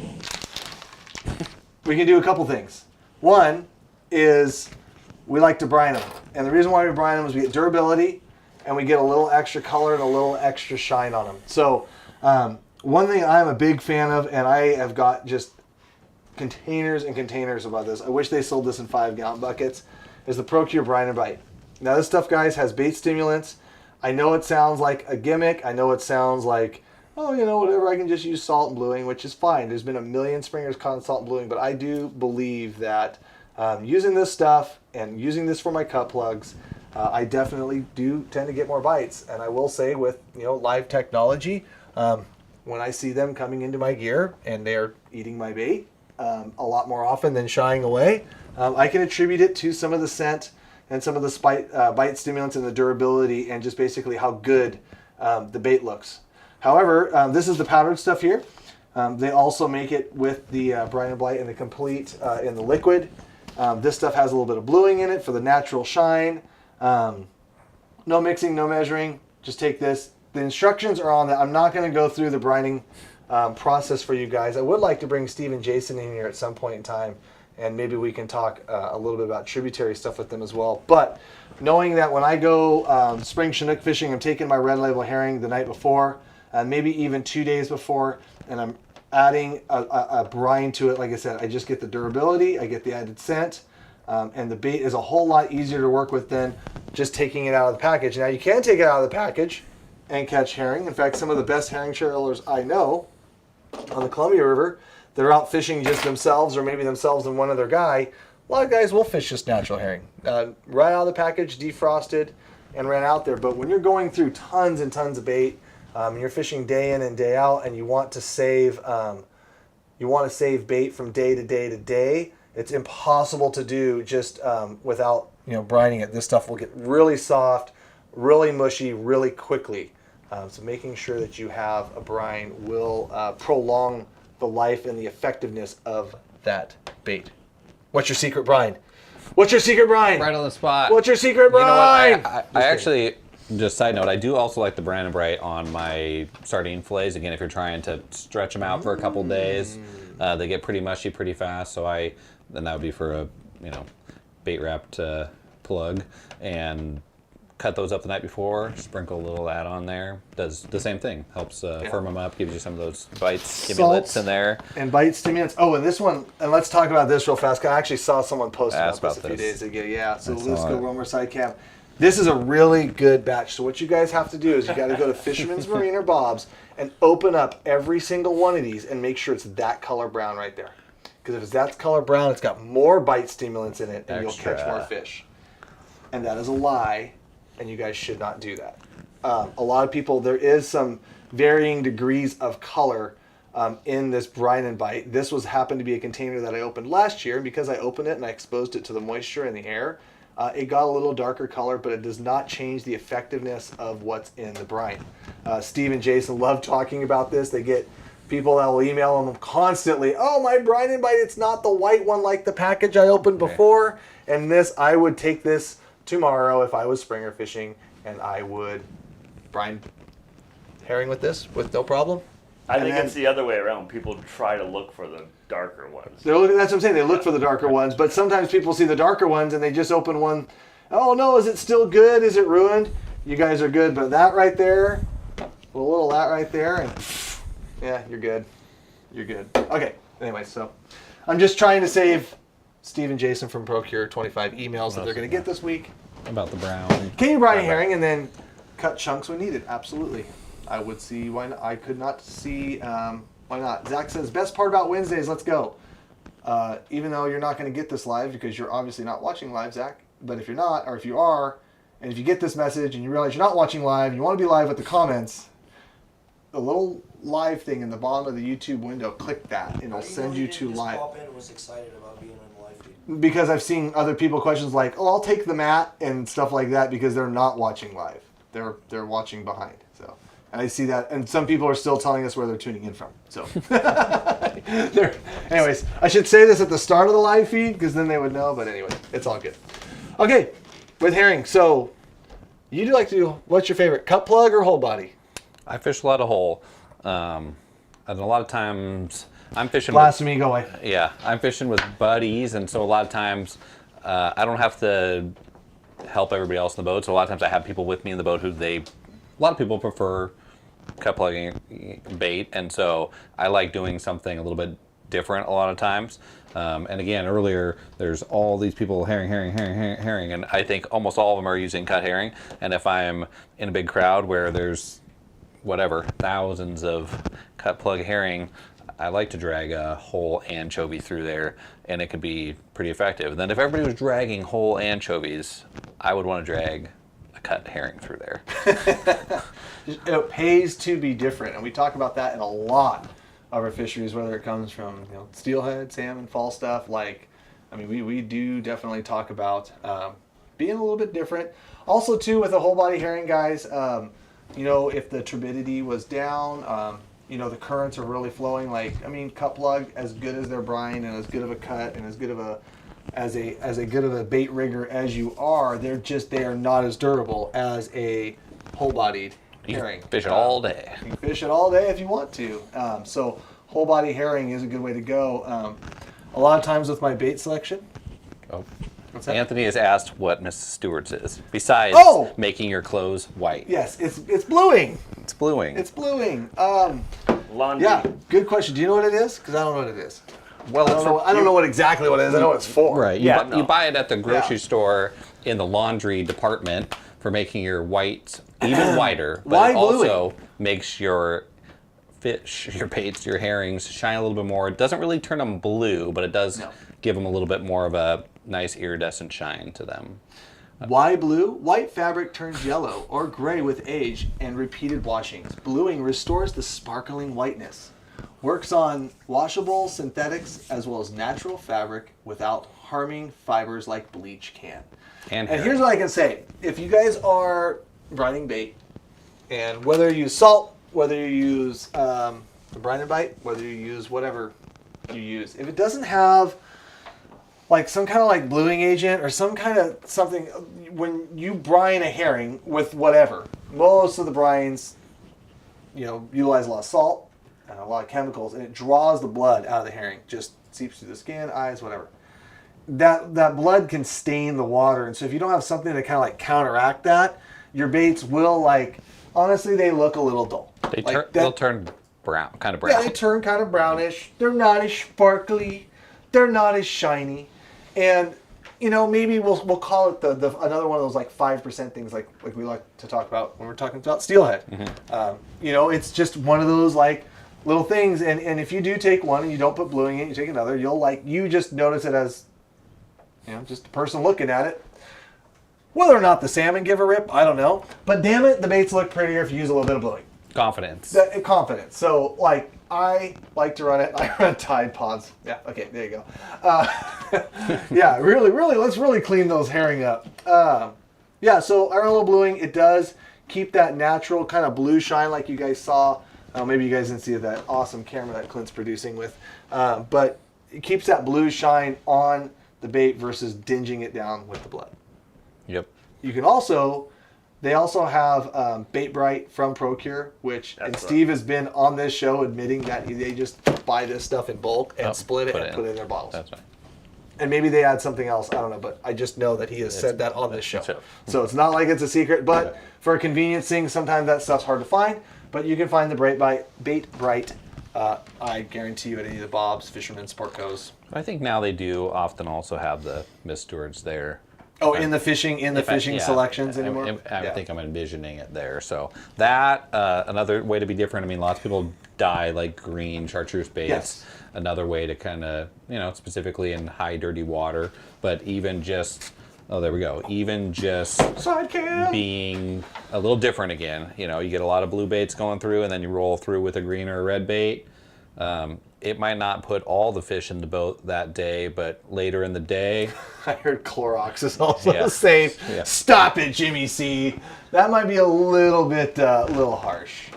we can do a couple things. One is we like to brine them. And the reason why we brine them is we get durability and we get a little extra color and a little extra shine on them. So one thing I'm a big fan of, and I have got just containers and containers about this. I wish they sold this in 5-gallon buckets. Is the ProCure Brine and Bite. Now this stuff, guys, has bait stimulants. I know it sounds like a gimmick. I know it sounds like, oh, whatever. I can just use salt and bluing, which is fine. There's been a million springers caught in salt and bluing, but I do believe that using this stuff and using this for my cut plugs, I definitely do tend to get more bites. And I will say, with live technology, when I see them coming into my gear and they're eating my bait a lot more often than shying away, I can attribute it to some of the scent and some of the bite stimulants and the durability and just basically how good the bait looks. However, this is the powdered stuff here. They also make it with the Brine and Blight and the complete in the liquid. This stuff has a little bit of bluing in it for the natural shine. No mixing, no measuring. Just take this. The instructions are on that. I'm not going to go through the brining process for you guys. I would like to bring Steve and Jason in here at some point in time, and maybe we can talk a little bit about tributary stuff with them as well. But knowing that when I go spring Chinook fishing, I'm taking my red label herring the night before, maybe even 2 days before, and I'm adding a brine to it. Like I said, I just get the durability, I get the added scent, and the bait is a whole lot easier to work with than just taking it out of the package. Now you can take it out of the package and catch herring. In fact, some of the best herring trailers I know on the Columbia River, they're out fishing just themselves, or maybe themselves and one other guy, a lot of guys will fish just natural herring. Right out of the package, defrosted, and ran out there. But when you're going through tons and tons of bait, you're fishing day in and day out, and you want to save bait from day to day to day, it's impossible to do just without brining it. This stuff will get really soft, really mushy, really quickly. So making sure that you have a brine will prolong the life and the effectiveness of that bait. What's your secret brine? What's your secret brine? Right on the spot. What's your secret brine? You know what? I actually, just side note, I do also like the Brine and Bright on my sardine fillets. Again, if you're trying to stretch them out for a couple days, they get pretty mushy pretty fast. So then that would be for a bait wrapped plug, and cut those up the night before. Sprinkle a little of that on there. Does the same thing. Helps firm them up. Gives you some of those bite stimulants in there. And bite stimulants. Oh, and this one. And let's talk about this real fast. 'Cause I actually saw someone post about this a few days ago. Yeah. So let's go Romer Side Cam. This is a really good batch. So what you guys have to do is you got to go to Fisherman's Marine or Bob's and open up every single one of these and make sure it's that color brown right there. Because if it's that color brown, it's got more bite stimulants in it, and you'll catch more fish. And that is a lie, and you guys should not do that. A lot of people, there is some varying degrees of color in this brine and bite. This happened to be a container that I opened last year, and because I opened it and I exposed it to the moisture in the air, it got a little darker color, but it does not change the effectiveness of what's in the brine. Steve and Jason love talking about this. They get people that will email them constantly, oh, my brine and bite, it's not the white one like the package I opened before. And this, I would take this tomorrow if I was springer fishing, and I would brine herring with this with no problem. I think it's the other way around. People try to look for the darker ones. That's what I'm saying. They look for the darker ones, but sometimes people see the darker ones and they just open one. Oh no, is it still good? Is it ruined? You guys are good, but that right there, a little that right there, and yeah, you're good. You're good. Okay. Anyway, so I'm just trying to save Steve and Jason from Procure 25 emails that they're going to get this week About the brown. Can you brine herring and then cut chunks when needed? Absolutely. I would see why not. I could not see why not. Zach says, best part about Wednesdays, let's go. Even though you're not going to get this live because you're obviously not watching live, Zach. But if you're not, or if you are, and if you get this message and you realize you're not watching live, and you want to be live with the comments, the little live thing in the bottom of the YouTube window, click that and it'll send you to live. Pop in and was excited about being on the live feed. Because I've seen other people questions like, oh, I'll take the mat and stuff like that because they're not watching live. They're watching behind. So, and I see that, and some people are still telling us where they're tuning in from. So, anyways, I should say this at the start of the live feed because then they would know. But anyway, it's all good. Okay, with herring. So, you do like to do, what's your favorite, cut plug or whole body? I fish a lot of hole, and a lot of times I'm fishing. Blasphemy, go away. Yeah, I'm fishing with buddies, and so a lot of times I don't have to help everybody else in the boat. So a lot of times I have people with me in the boat a lot of people prefer cut plugging bait, and so I like doing something a little bit different a lot of times. And again, earlier, there's all these people herring, and I think almost all of them are using cut herring. And if I'm in a big crowd where there's whatever, thousands of cut plug herring, I like to drag a whole anchovy through there, and it could be pretty effective. Then if everybody was dragging whole anchovies, I would want to drag a cut herring through there. It pays to be different, and we talk about that in a lot of our fisheries, whether it comes from steelhead, salmon, fall stuff. We do definitely talk about being a little bit different. Also, too, with the whole body herring, guys, if the turbidity was down, the currents are really flowing. Cut plug, as good as their brine and as good of a cut and as good of a bait rigger as you are, they are not as durable as a whole bodied herring. Fish it all day. You can fish it all day if you want to. So whole body herring is a good way to go. A lot of times with my bait selection. Oh. Anthony has asked what Mrs. Stewart's is, besides making your clothes white. Yes, it's bluing. It's bluing. It's bluing. Laundry. Yeah, good question. Do you know what it is? Because I don't know what it is. Well, I don't know what exactly what it is. I know what it's for. Right. You buy it at the grocery store in the laundry department for making your white even whiter, but Why it also makes your fish, your baits, your herrings shine a little bit more. It doesn't really turn them blue, but it does give them a little bit more of a nice iridescent shine to them. Why blue? White fabric turns yellow or gray with age and repeated washings. Bluing restores the sparkling whiteness. Works on washable synthetics as well as natural fabric without harming fibers like bleach can. And here's what I can say. If you guys are brining bait, and whether you use salt, whether you use the brine and bite, whether you use whatever you use, if it doesn't have like some kind of like bluing agent or some kind of something, when you brine a herring with whatever, most of the brines, you know, utilize a lot of salt and a lot of chemicals, and it draws the blood out of the herring, just seeps through the skin, eyes, whatever. That blood can stain the water, and so if you don't have something to kind of like counteract that, your baits will, like, honestly, they look a little dull. They'll turn brown, kind of brown. Yeah, they turn kind of brownish. They're not as sparkly. They're not as shiny. And, you know, maybe we'll call it the another one of those like 5% things like we like to talk about when we're talking about steelhead. Mm-hmm. You know, it's just one of those like little things. And if you do take one and you don't put bluing in, you take another, you just notice it as, you know, just a person looking at it. Whether or not the salmon give a rip, I don't know. But damn it, the baits look prettier if you use a little bit of bluing. Confidence. Confidence. So, like, I like to run it. I run Tide Pods. Yeah, okay, there you go. Yeah, really, let's really clean those herring up. Yeah, so I run a little bluing. It does keep that natural kind of blue shine like you guys saw. Maybe you guys didn't see that awesome camera that Clint's producing with. But it keeps that blue shine on the bait versus dinging it down with the blood. Yep. You can also, they also have Bait Bright from Procure, which, and Steve has been on this show admitting that they just buy this stuff in bulk and split it and put it in their bottles. That's right. And maybe they add something else, I don't know, but I just know that he has said that on this show. So it's not like it's a secret, but for a convenience thing, sometimes that stuff's hard to find, but you can find the Bait Bright, I guarantee you, at any of the Bob's, Fisherman, Sportcos. I think now they do often also have the Miss Stewards there. Oh, in the fishing selections anymore? I think I'm envisioning it there. So that, another way to be different. I mean, lots of people dye like green chartreuse baits. Yes. Another way to kind of, you know, specifically in high dirty water, but even just, oh, there we go. Even just being a little different again. You know, you get a lot of blue baits going through and then you roll through with a green or a red bait. It might not put all the fish in the boat that day, but later in the day... I heard Clorox is also safe. Yeah. Stop it, Jimmy C. That might be a little bit, little harsh.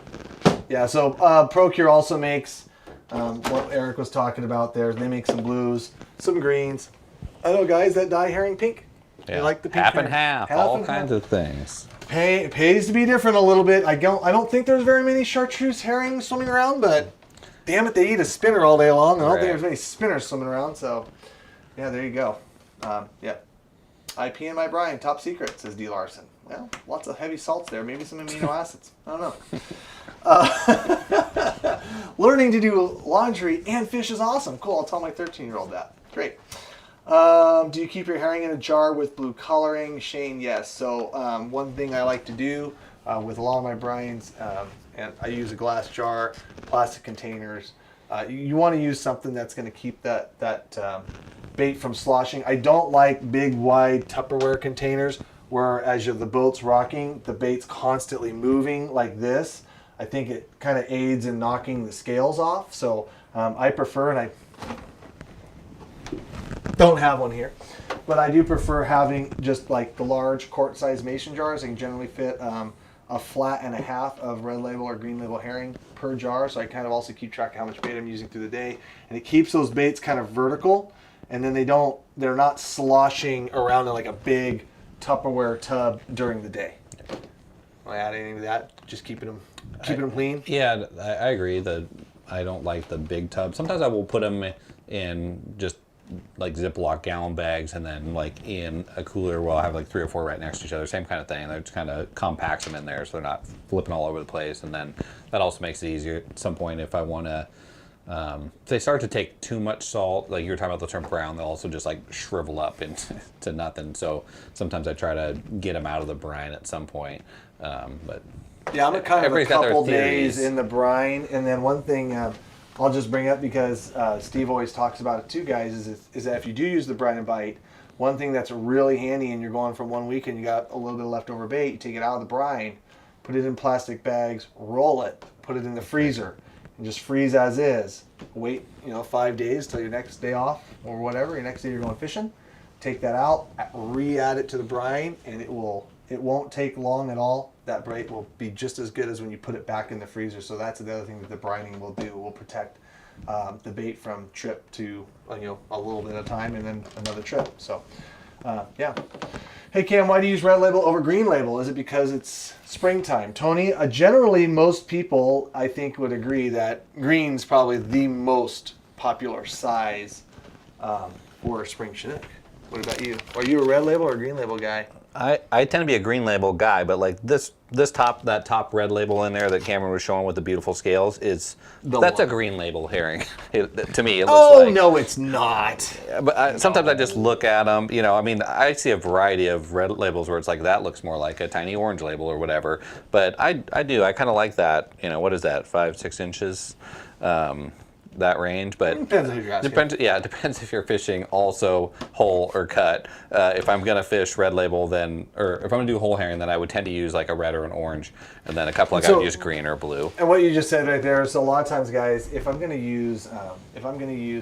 Yeah, so Procure also makes what Eric was talking about there. They make some blues, some greens. I know guys that dye herring pink. Yeah. They like the pink half herring. and half, all kinds of things. It pays to be different a little bit. I don't think there's very many chartreuse herrings swimming around, but... Damn it, they eat a spinner all day long. I don't think there's many spinners swimming around, so yeah, there you go. Yeah. I pee in my brine, top secret, says D. Larson. Well, lots of heavy salts there, maybe some amino acids. I don't know. Learning to do laundry and fish is awesome. Cool, I'll tell my 13-year-old that. Great. Do you keep your herring in a jar with blue coloring? Shane, yes. So one thing I like to do with a lot of my brines, and I use a glass jar, plastic containers. You want to use something that's going to keep that bait from sloshing. I don't like big, wide Tupperware containers where as the boat's rocking, the bait's constantly moving like this. I think it kind of aids in knocking the scales off. So I prefer, and I don't have one here, but I do prefer having just like the large quart-sized mason jars. They can generally fit a flat and a half of red label or green label herring per jar, so I kind of also keep track of how much bait I'm using through the day, and it keeps those baits kind of vertical, and then they're not sloshing around in like a big Tupperware tub during the day. Want to add anything to that? Just keeping them clean. Yeah, I agree. I don't like the big tub. Sometimes I will put them in just like Ziploc gallon bags and then like in a cooler where I'll have like 3 or 4 right next to each other, same kind of thing. That just kind of compacts them in there so they're not flipping all over the place. And then that also makes it easier at some point if I want to, if they start to take too much salt, like you were talking about the term brown, they'll also just like shrivel up into nothing. So sometimes I try to get them out of the brine at some point. But Yeah, I'm a kind of a Everybody's got their couple theories. days in the brine, and then one thing I'll just bring up because Steve always talks about it too, guys, is that if you do use the brine and bite, one thing that's really handy and you're going from 1 week and you got a little bit of leftover bait, you take it out of the brine, put it in plastic bags, roll it, put it in the freezer, and just freeze as is. Wait, 5 days till your next day off or whatever, your next day you're going fishing. Take that out, re-add it to the brine, and it won't take long at all. That bait will be just as good as when you put it back in the freezer. So that's the other thing that the brining will do. It will protect the bait from trip to a little bit of time and then another trip. So yeah. Hey Cam, why do you use red label over green label? Is it because it's springtime? Tony, generally most people I think would agree that green's probably the most popular size for spring Chinook. What about you? Are you a red label or a green label guy? I tend to be a green label guy, but like that top red label in there that Cameron was showing with the beautiful scales that's a green label herring. To me, it looks like. No, it's not. But sometimes I just look at them. I see a variety of red labels where it's like that looks more like a tiny orange label or whatever. But I kind of like that. What is that? 5-6 inches. That range, but depends on who you're asking. It depends if you're fishing also whole or cut. If I'm gonna fish red label, or if I'm gonna do whole herring, then I would tend to use like a red or an orange, and then a couple I would use green or blue. And what you just said right there, so a lot of times, guys, if I'm gonna use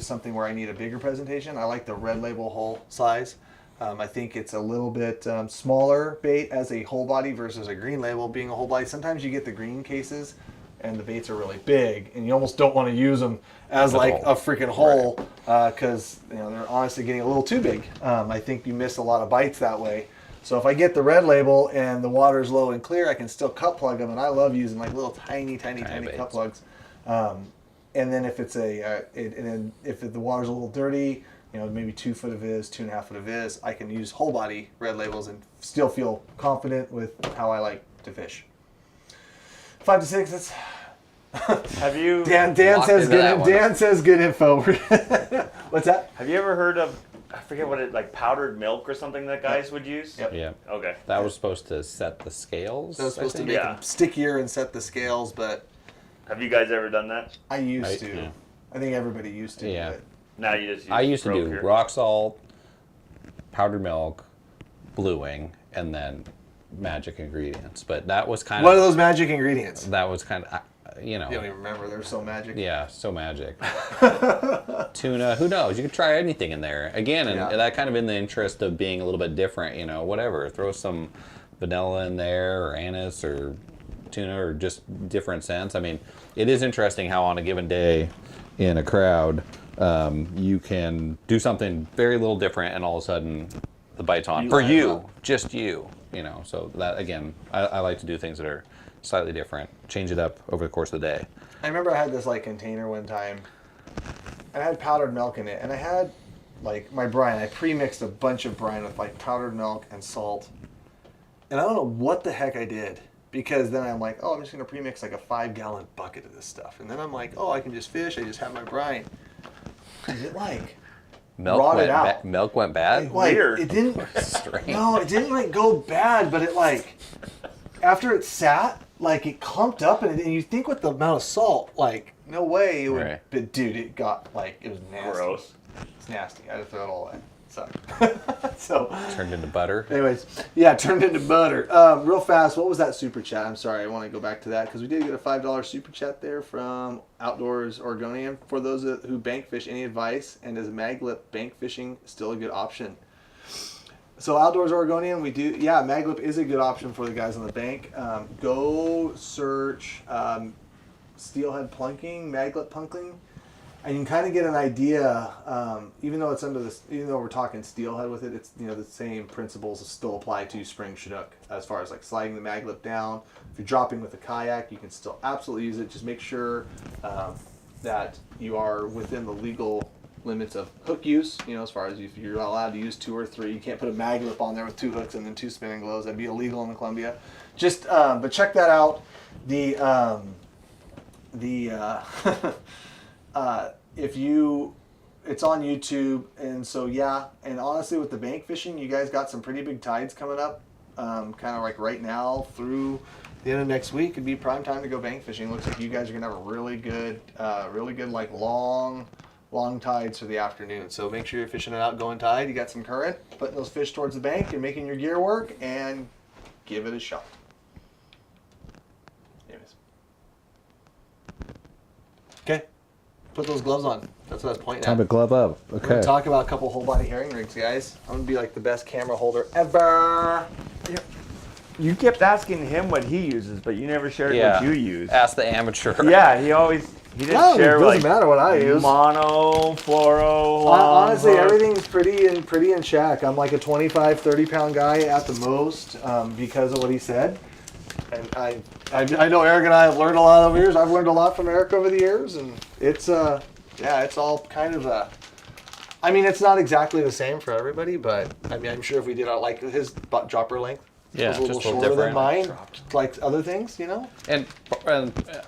something where I need a bigger presentation, I like the red label whole size. I think it's a little bit smaller bait as a whole body versus a green label being a whole body. Sometimes you get the green cases and the baits are really big and you almost don't want to use them as like a freaking hole because they're honestly getting a little too big. I think you miss a lot of bites that way. So if I get the red label and the water's low and clear, I can still cut plug them, and I love using like little tiny cut plugs. And then if it's if the water's a little dirty, maybe 2 foot of viz, 2.5 foot of viz, I can use whole body red labels and still feel confident with how I like to fish. 5 to 6. That's Have you? Dan says good. Dan says good info. What's that? Have you ever heard of? I forget what like powdered milk or something that guys would use. Yep. Yeah. Okay. That was supposed to set the scales. That was supposed to make them stickier and set the scales, but have you guys ever done that? I used to. Yeah. I think everybody used to. Yeah. But Now you just. I used to do rock salt, powdered milk, bluing, and then magic ingredients. But that was kind what are those magic ingredients? That was kind of, You don't even remember. They're so magic. Yeah, so magic. Tuna, who knows? You could try anything in there. Again, and that kind of in the interest of being a little bit different, whatever. Throw some vanilla in there or anise or tuna or just different scents. I mean, it is interesting how on a given day in a crowd, you can do something very little different and all of a sudden the bite's on. For you, just you. So that, again, I like to do things that are slightly different, change it up over the course of the day. I remember I had this like container one time. I had powdered milk in it, and I had like my brine. I pre-mixed a bunch of brine with like powdered milk and salt. And I don't know what the heck I did, because then I'm like, oh, I'm just gonna pre-mix like a 5-gallon bucket of this stuff, and then I'm like, oh, I can just fish. I just have my brine. Is it like Milk went bad? Weird. It didn't. Strange. No, it didn't like go bad, but it like after it sat, like it clumped up, and you think with the amount of salt, like no way it would. Right. But dude, it got like it was nasty. Gross. It's nasty. I had to throw it all away. So Turned into butter. anyways, yeah, turned into butter. Real fast, what was that super chat? I'm sorry, I want to go back to that because we did get a $5 super chat there from Outdoors Oregonian. For those who bank fish, any advice? And is mag lip bank fishing still a good option? So Outdoors Oregonian, we do, mag lip is a good option for the guys on the bank. Go search steelhead plunking, mag lip plunking. And you can kind of get an idea, even though it's even though we're talking steelhead with it, it's the same principles still apply to spring Chinook as far as like sliding the mag lip down. If you're dropping with a kayak, you can still absolutely use it. Just make sure that you are within the legal limits of hook use. As far as if you're not allowed to use 2 or 3, you can't put a mag lip on there with 2 hooks and then 2 spinning glows. That'd be illegal in the Columbia. Just but check that out. It's on YouTube, and so and honestly with the bank fishing, you guys got some pretty big tides coming up, kind of like right now through the end of next week could be prime time to go bank fishing. Looks like you guys are gonna have a really good like long tides for the afternoon. So make sure you're fishing it out going tide. You got some current, putting those fish towards the bank, you're making your gear work, and give it a shot. Anyways. Okay, put those gloves on. That's what I was pointing Time at. to glove up. We're Okay. gonna talk about a couple whole body herring rigs, guys. I'm gonna be like the best camera holder ever. You kept asking him what he uses, but you never shared what you use. Ask the amateur. Yeah, he didn't No, it share doesn't like matter what I use. mono, fluoro. Honestly, long hook. everything's pretty in check. I'm like a 25, 30 pound guy at the most because of what he said. And I know Eric and I have learned a lot over the years. I've learned a lot from Eric over the years, and it's it's all kind of I mean, it's not exactly the same for everybody, but I mean, I'm sure if we did like his butt dropper length. Yeah, was a little just a little shorter than different. mine, like other things, you know. And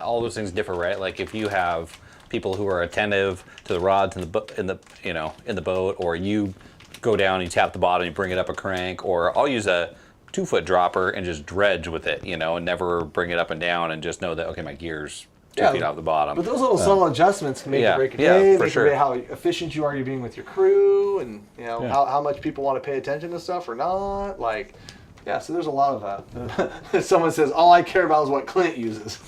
all those things differ, right? Like if you have people who are attentive to the rods in the boat, or you go down and you tap the bottom, you bring it up a crank, or I'll use a 2-foot dropper and just dredge with it, and never bring it up and down, and just know that okay, my gear's 2 feet off the bottom. But those little subtle adjustments can make or break a yeah, day. for They sure. can be how efficient you are being with your crew, and how much people want to pay attention to stuff or not. Like. Yeah, so there's a lot of someone says, all I care about is what Clint uses.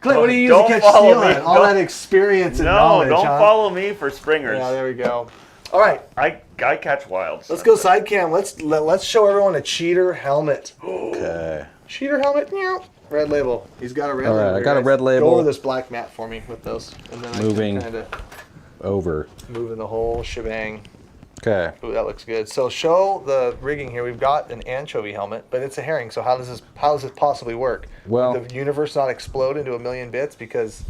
Clint, what do you use to Don't catch follow steelhead? me. All Don't- that experience and No, knowledge, don't huh? follow me for springers. Yeah, there we go. All right, I catch wild. let's go side cam. Let's show everyone a cheater helmet. Okay. Cheater helmet, meow. Red label. He's got a red All right, label. I here, got a guys. red label. Go over this black mat for me with those, and then Moving. I can kind of Over. moving the whole shebang. Okay. Ooh, that looks good. So show the rigging here. We've got an anchovy helmet, but it's a herring. So how does this possibly work? Well- Would the universe not explode into a million bits because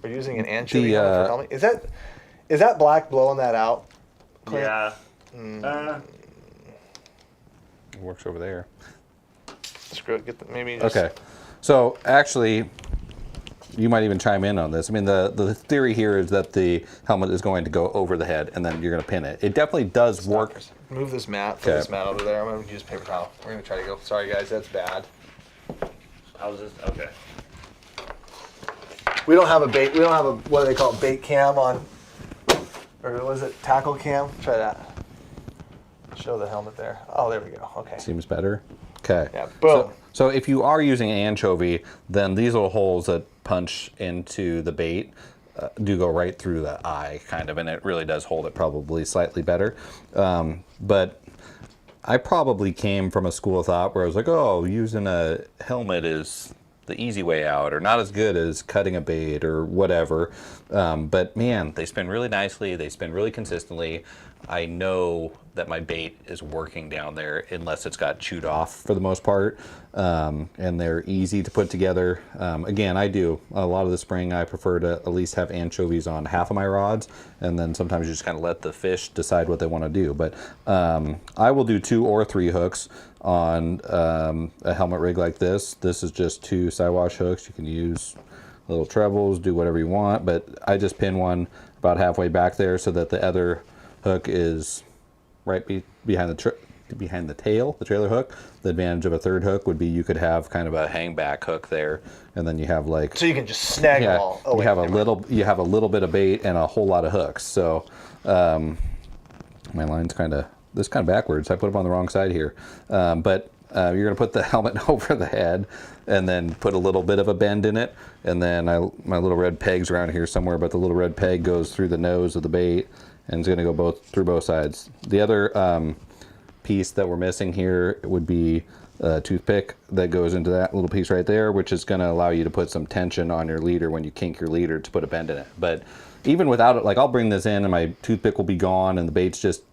we're using an anchovy helmet for helmet? Is that black blowing that out? Clint? Yeah. It works over there. Screw it. Maybe just, Okay. So actually, you might even chime in on this. I mean, the theory here is that the helmet is going to go over the head, and then you're going to pin it. It definitely does work. Move this mat. Put Okay. this mat over there. I'm gonna use paper towel. We're gonna try to go. Sorry guys, that's bad. How's this? Okay. We don't have a bait. We don't have a what do they call it, bait cam on, or was it tackle cam? Try that. Show the helmet there. Oh, there we go. Okay. Seems better. Okay. Yeah. Boom. So if you are using an anchovy, then these little holes that punch into the bait do go right through the eye, kind of, and it really does hold it probably slightly better. But I probably came from a school of thought where I was like, oh, using a helmet is the easy way out, or not as good as cutting a bait or whatever. But man, they spin really nicely. They spin really consistently. I know that my bait is working down there unless it's got chewed off for the most part. And they're easy to put together. Again, I do a lot of the spring. I prefer to at least have anchovies on half of my rods, and then sometimes you just kind of let the fish decide what they want to do. But I will do 2 or 3 hooks on a helmet rig like this. This is just 2 sidewash hooks. You can use little trebles, do whatever you want, but I just pin one about halfway back there so that the other hook is right behind the tail, the trailer hook. The advantage of a 3rd hook would be you could have kind of a hang back hook there, and then you have like, So you can just snag them all. Oh, you wait, have never a little bit of bait and a whole lot of hooks. So my line's kind of backwards. I put them on the wrong side here, but you're gonna put the helmet over the head, and then put a little bit of a bend in it, and then my little red peg's around here somewhere. But the little red peg goes through the nose of the bait, and it's gonna go through both sides. The other piece that we're missing here would be a toothpick that goes into that little piece right there, which is going to allow you to put some tension on your leader when you kink your leader to put a bend in it. But even without it, like, I'll bring this in and my toothpick will be gone and the bait's just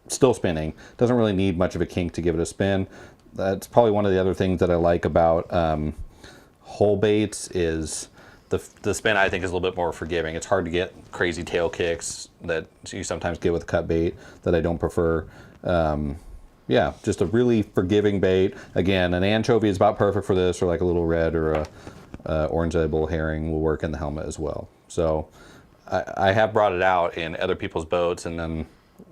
still spinning. Doesn't really need much of a kink to give it a spin. That's probably one of the other things that I like about whole baits is the spin, I think, is a little bit more forgiving. It's hard to get crazy tail kicks that you sometimes get with cut bait that I don't prefer. Yeah, just a really forgiving bait. Again, an anchovy is about perfect for this, or like a little red or a orange label herring will work in the helmet as well. So I have brought it out in other people's boats, and then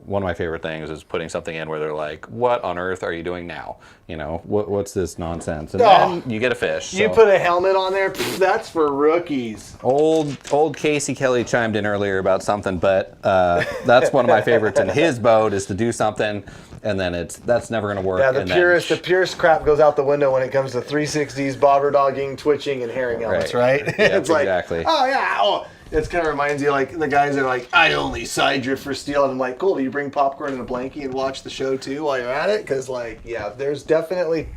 one of my favorite things is putting something in where they're like, what on earth are you doing now? You know, what's this nonsense? And then you get a fish. You so. put a helmet on there, that's for rookies. Old Casey Kelly chimed in earlier about something, but that's one of my favorites in his boat is to do something, and then that's never going to work. Yeah, and the purest crap goes out the window when it comes to 360s, bobber dogging, twitching, and herring helmets, right? Yep, It's like, exactly. oh yeah, it kind of reminds you like the guys are like, I only side drift for steel, and I'm like, cool. Do you bring popcorn and a blankie and watch the show too while you're at it? Because like, yeah, there's definitely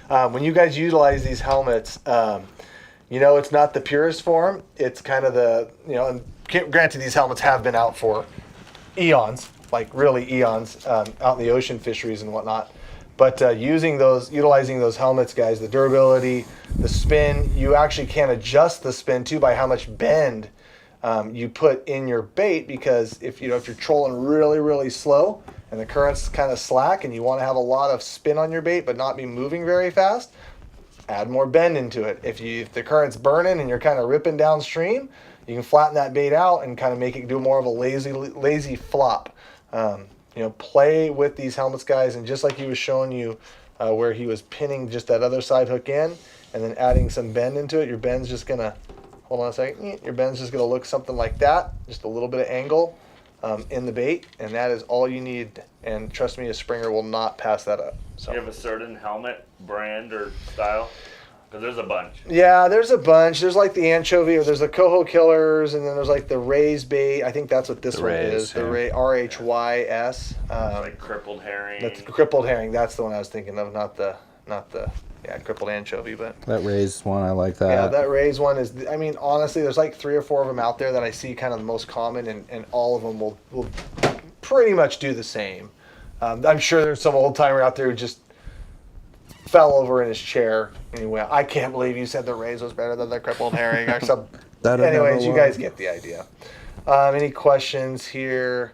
when you guys utilize these helmets, you know, it's not the purest form. It's kind of the, you know, and granted, these helmets have been out for eons, like really eons, out in the ocean fisheries and whatnot. But utilizing those helmets, guys, the durability, the spin, you actually can adjust the spin too by how much bend you put in your bait, because if you're trolling really slow and the current's kind of slack and you want to have a lot of spin on your bait but not be moving very fast, add more bend into it. If the current's burning and you're kind of ripping downstream, you can flatten that bait out and kind of make it do more of a lazy flop. You know, play with these helmets, guys, and just like he was showing you where he was pinning just that other side hook in and then adding some bend into it, your bend's just gonna, hold on a second, your bend's just gonna look something like that, just a little bit of angle in the bait, and that is all you need. And trust me, a Springer will not pass that up. So. Do you have a certain helmet brand or style? Because there's a bunch. Yeah, there's a bunch. There's like the anchovy, or there's the coho killers, and then there's like the rays bait. I think that's what this one is. The RHYS. Like crippled herring. That's crippled herring. That's the one I was thinking of, not the crippled anchovy. But that raised one, I like that. Yeah, that rays one is. I mean, honestly, there's like 3 or 4 of them out there that I see kind of the most common, and all of them will pretty much do the same. I'm sure there's some old timer out there who just fell over in his chair. Anyway, I can't believe you said the rays was better than the crippled herring or some. Anyways, you guys get the idea. Any questions here?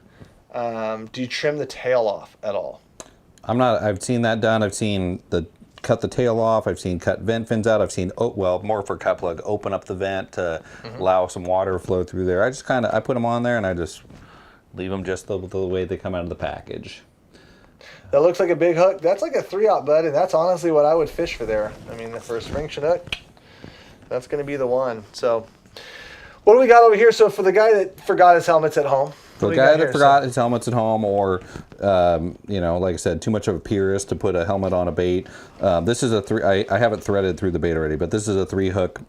Do you trim the tail off at all? I've seen that done. I've seen cut the tail off. I've seen cut vent fins out. I've seen, more for cut plug, open up the vent to allow some water to flow through there. I just I put them on there and I just leave them just the way they come out of the package. That looks like a big hook. That's like a 3/0, bud, and that's honestly what I would fish for there. I mean, for a spring Chinook, that's going to be the one. So, what do we got over here? So, for the guy that forgot his helmets at home. For the guy that forgot his helmets at home, or, you know, like I said, too much of a purist to put a helmet on a bait. This is I haven't threaded through the bait already, but this is a 3-hook.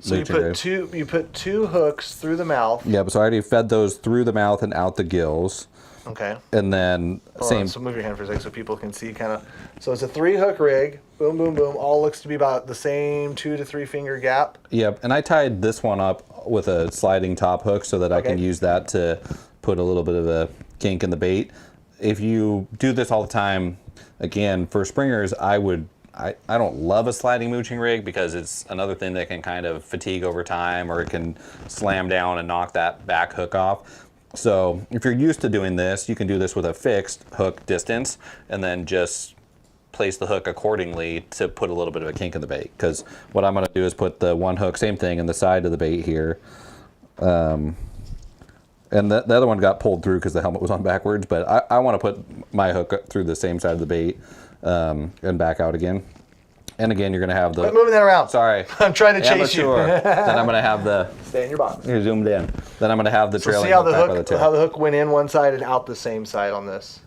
So you put two hooks through the mouth. Yeah, so I already fed those through the mouth and out the gills. Okay. And then So move your hand for a second so people can see kind of. So it's a 3-hook rig. Boom, boom, boom. All looks to be about the same 2 to 3 finger gap. Yep. And I tied this one up with a sliding top hook so that I can use that to put a little bit of a kink in the bait. If you do this all the time, again, for springers, I don't love a sliding mooching rig because it's another thing that can kind of fatigue over time, or it can slam down and knock that back hook off. So if you're used to doing this, you can do this with a fixed hook distance and then just place the hook accordingly to put a little bit of a kink in the bait. Because what I'm going to do is put the one hook, same thing, in the side of the bait here. And the other one got pulled through because the helmet was on backwards, but I want to put my hook through the same side of the bait and back out again. And again, you're going to have the... Quit moving that around. Sorry. I'm trying to chase you. Then I'm going to have the... Stay in your box. You're zoomed in. Then I'm going to have the trailing see how hook the back by the tail. how the hook went in one side and out the same side on this.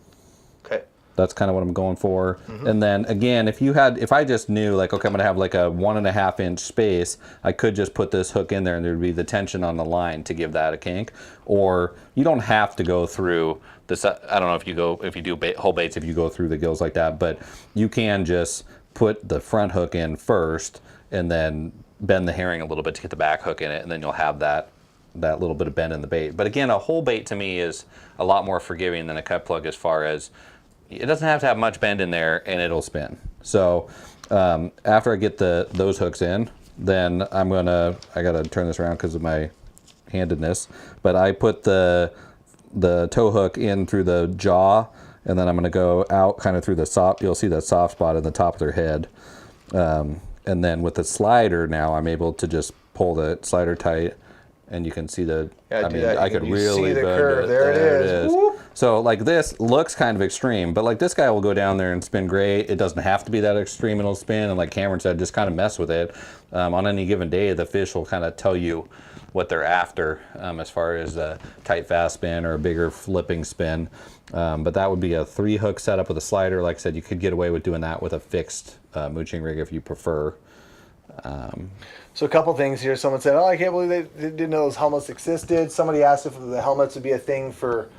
Okay. That's kind of what I'm going for. And then again, if I just knew like, okay, I'm going to have like a 1.5 inch space, I could just put this hook in there and there'd be the tension on the line to give that a kink. Or you don't have to go through this. I don't know if you do whole baits, if you go through the gills like that, but you can just put the front hook in first and then bend the herring a little bit to get the back hook in it, and then you'll have that little bit of bend in the bait. But again, a whole bait to me is a lot more forgiving than a cut plug, as far as it doesn't have to have much bend in there and it'll spin. So after I get those hooks in, then I gotta turn this around because of my handedness, but I put the tow hook in through the jaw, and then I'm going to go out kind of through the soft, you'll see that soft spot in the top of their head. And then with the slider now, I'm able to just pull the slider tight, and you can see I could really see the bend curve. it. There it is. Whoop. So like this looks kind of extreme, but like this guy will go down there and spin great. It doesn't have to be that extreme, it'll spin, and like Cameron said, just kind of mess with it. On any given day, the fish will kind of tell you what they're after, as far as a tight fast spin or a bigger flipping spin. But that would be a 3-hook setup with a slider. Like I said, you could get away with doing that with a fixed mooching rig if you prefer. So a couple things here. Someone said, "Oh, I can't believe they didn't know those helmets existed." Somebody asked if the helmets would be a thing for,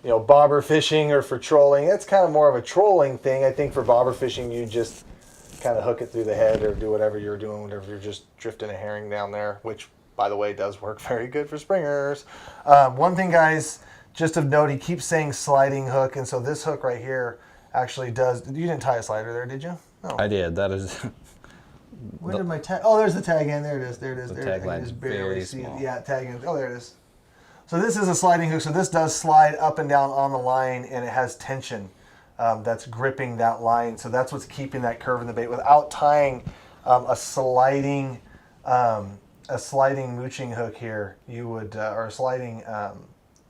you know, bobber fishing or for trolling. That's kind of more of a trolling thing. I think for bobber fishing, you just kind of hook it through the head or do whatever you're doing, whenever you're just drifting a herring down there, which, by the way, does work very good for springers. One thing, guys, just of note, he keeps saying sliding hook, and so this hook right here actually does. You didn't tie a slider there, did you? No. I did. That is. Where did my tag? Oh, there's the tag end. There it is. There it is. The There tag I can line's just barely very see it. small. Yeah, tag end. Oh, there it is. So this is a sliding hook. So this does slide up and down on the line, and it has tension that's gripping that line. So that's what's keeping that curve in the bait. Without tying a sliding mooching hook here, you would, or a sliding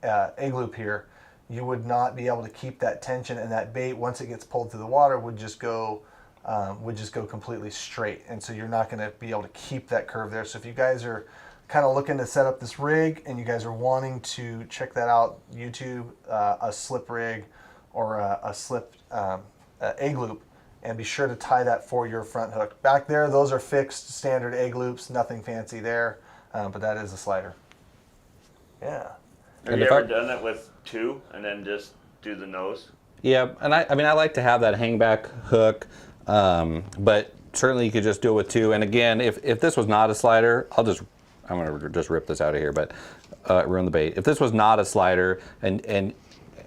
egg loop here, you would not be able to keep that tension, and that bait, once it gets pulled through the water, would just go completely straight, and so you're not going to be able to keep that curve there. So if you guys are kind of looking to set up this rig and you guys are wanting to check that out, YouTube, a slip rig or a slip egg loop, and be sure to tie that for your front hook. Back there, those are fixed standard egg loops, nothing fancy there, but that is a slider. Yeah. Have you ever done it with 2 and then just do the nose? Yeah, and I mean, I like to have that hangback hook, but certainly you could just do it with 2. And again, if this was not a slider, I'm gonna just rip this out of here, but ruin the bait. If this was not a slider, and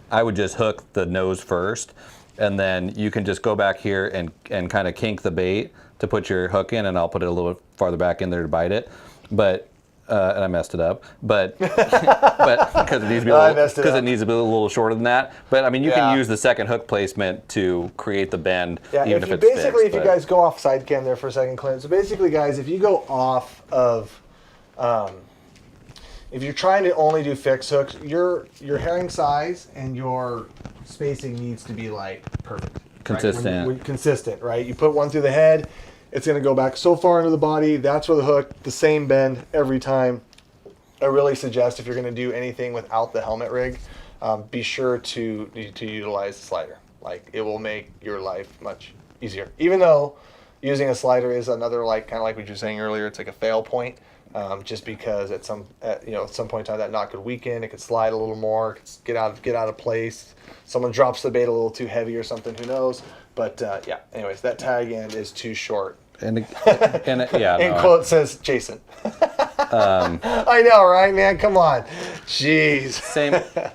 I would just hook the nose first, and then you can just go back here and kind of kink the bait to put your hook in, and I'll put it a little bit farther back in there to bite it. But and I messed it up, but because it needs to be it needs to be a little shorter than that. But I mean, you can use the second hook placement to create the bend, even if it's basically fixed, if you guys go off side cam there for a second, Clint. So basically, guys, if you go off of, if you're trying to only do fixed hooks, your herring size and your spacing needs to be like perfect, consistent. Right? Consistent, right? You put one through the head. It's going to go back so far into the body. That's where the hook, the same bend every time. I really suggest if you're going to do anything without the helmet rig, be sure to utilize the slider. Like, it will make your life much easier. Even though using a slider is another, like, kind of like what you were saying earlier, it's like a fail point. Just because at some point in time that knot could weaken, it could slide a little more, it could get out of place. Someone drops the bait a little too heavy or something, who knows? But yeah, anyways, that tag end is too short. And yeah, in quote says Jason. I know, right, man? Come on, jeez.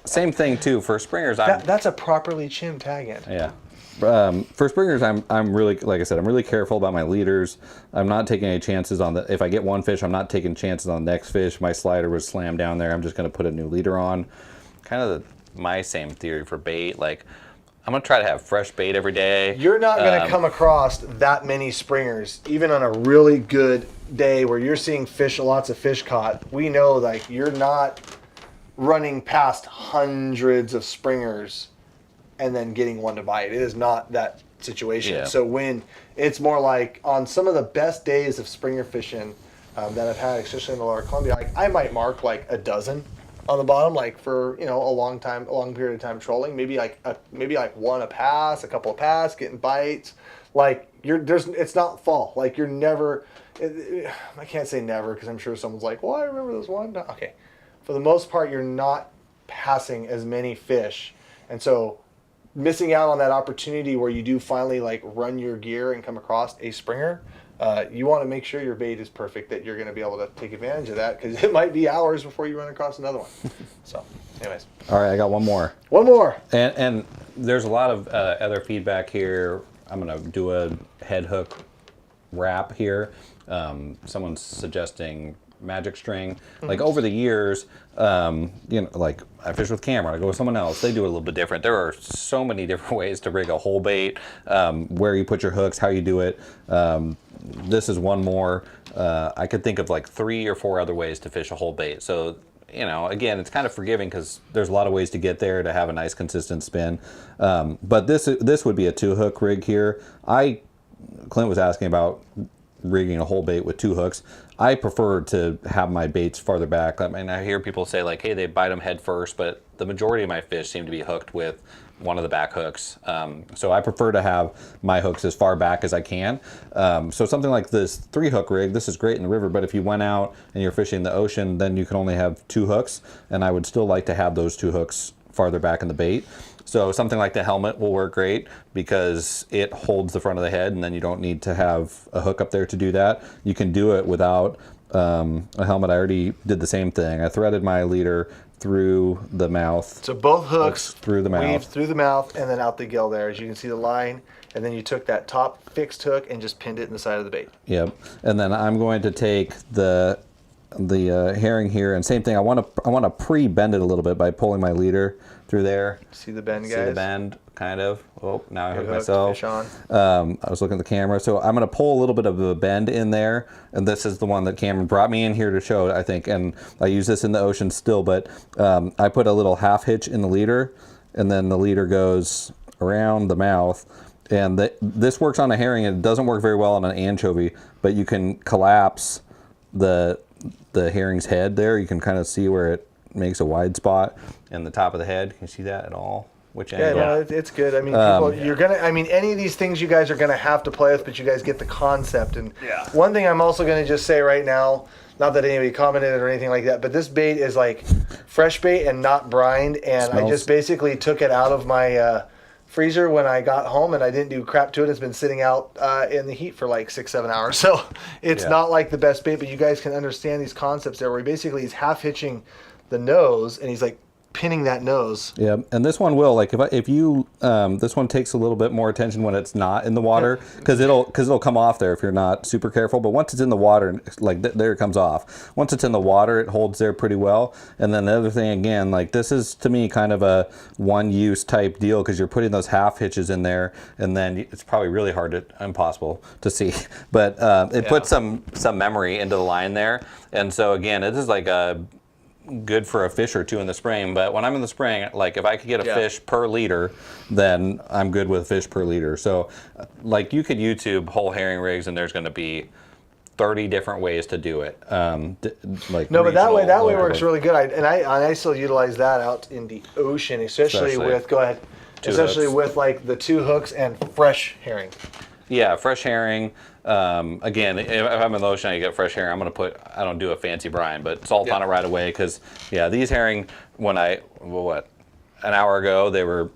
Same thing too for springers. That's a properly trimmed tag end. Yeah. For springers, I'm really, like I said, I'm really careful about my leaders. I'm not taking any chances on if I get one fish, I'm not taking chances on the next fish. My slider was slammed down there. I'm just going to put a new leader on. Kind of my same theory for bait. Like, I'm going to try to have fresh bait every day. You're not going to come across that many springers, even on a really good day where you're seeing lots of fish caught. We know, like, you're not running past hundreds of springers and then getting one to bite. It is not that situation. Yeah. So when it's more like on some of the best days of springer fishing that I've had, especially in the Lower Columbia, like, I might mark like a dozen on the bottom, like for, you know, a long period of time trolling, maybe like one a pass, a couple of pass, getting bites. Like, it's not fall. Like, you're never, I can't say never, because I'm sure someone's like, well, I remember this one. Okay, for the most part, you're not passing as many fish, and so missing out on that opportunity where you do finally like run your gear and come across a springer. You want to make sure your bait is perfect, that you're going to be able to take advantage of that, because it might be hours before you run across another one. So, anyways. All right, I got one more. One more. And there's a lot of other feedback here. I'm going to do a head hook wrap here. Someone's suggesting magic string. Like, over the years, you know, like, I fish with Cameron, I go with someone else, they do it a little bit different. There are so many different ways to rig a whole bait, where you put your hooks, how you do it. This is one more. I could think of like 3 or 4 other ways to fish a whole bait. So you know, again, it's kind of forgiving because there's a lot of ways to get there to have a nice consistent spin. But this would be a 2-hook rig here. Clint was asking about rigging a whole bait with 2 hooks. I prefer to have my baits farther back. I mean, I hear people say like, hey, they bite them head first, but the majority of my fish seem to be hooked with one of the back hooks. So I prefer to have my hooks as far back as I can. So something like this 3-hook rig, this is great in the river, but if you went out and you're fishing the ocean, then you can only have 2 hooks, and I would still like to have those 2 hooks farther back in the bait. So something like the helmet will work great because it holds the front of the head, and then you don't need to have a hook up there to do that. You can do it without a helmet. I already did the same thing. I threaded my leader through the mouth. So both hooks through the mouth. weaved through the mouth and then out the gill there. As you can see the line, and then you took that top fixed hook and just pinned it in the side of the bait. Yep. And then I'm going to take the herring here, and same thing. I want to pre-bend it a little bit by pulling my leader through there. See the bend, guys? See the bend, kind of. Oh, now I hooked hooked, myself. fish on. I was looking at the camera, so I'm going to pull a little bit of a bend in there, and this is the one that Cameron brought me in here to show, I think, and I use this in the ocean still, but I put a little half hitch in the leader, and then the leader goes around the mouth, and this works on a herring. It doesn't work very well on an anchovy, but you can collapse the herring's head there. You can kind of see where it makes a wide spot in the top of the head. Can you see that at all? Which Yeah, angle? no, it's good. I mean, people, you're gonna. I mean, any of these things you guys are gonna have to play with, but you guys get the concept. And Yeah. one thing I'm also gonna just say right now, not that anybody commented or anything like that, but this bait is like fresh bait and not brined, and I Smells. just basically took it out of my freezer when I got home, and I didn't do crap to it. It's been sitting out in the heat for like 6-7 hours, so it's Yeah. not like the best bait. But you guys can understand these concepts there, where basically he's half hitching the nose, and he's like pinning that nose. Yeah, and this one will, like, if you this one takes a little bit more attention when it's not in the water, because it'll come off there if you're not super careful. But once it's in the water, like there it comes off. Once it's in the water, it holds there pretty well. And then the other thing again, like this is to me kind of a one-use type deal because you're putting those half hitches in there, and then it's probably really hard to impossible to see, but it puts some memory into the line there. And so again, it is like a good for a fish or two in the spring, but when I'm in the spring, like if I could get a fish per liter, then I'm good with fish per liter. So like you could YouTube whole herring rigs and there's going to be 30 different ways to do it. Like No, but that way regional, works really good. I still utilize that out in the ocean, especially with especially hooks. with like the 2 hooks and fresh herring. Yeah, fresh herring. Again, if I'm in the ocean, I get fresh herring. I don't do a fancy brine, but salt on it right away because, yeah, these herring, an hour ago, they were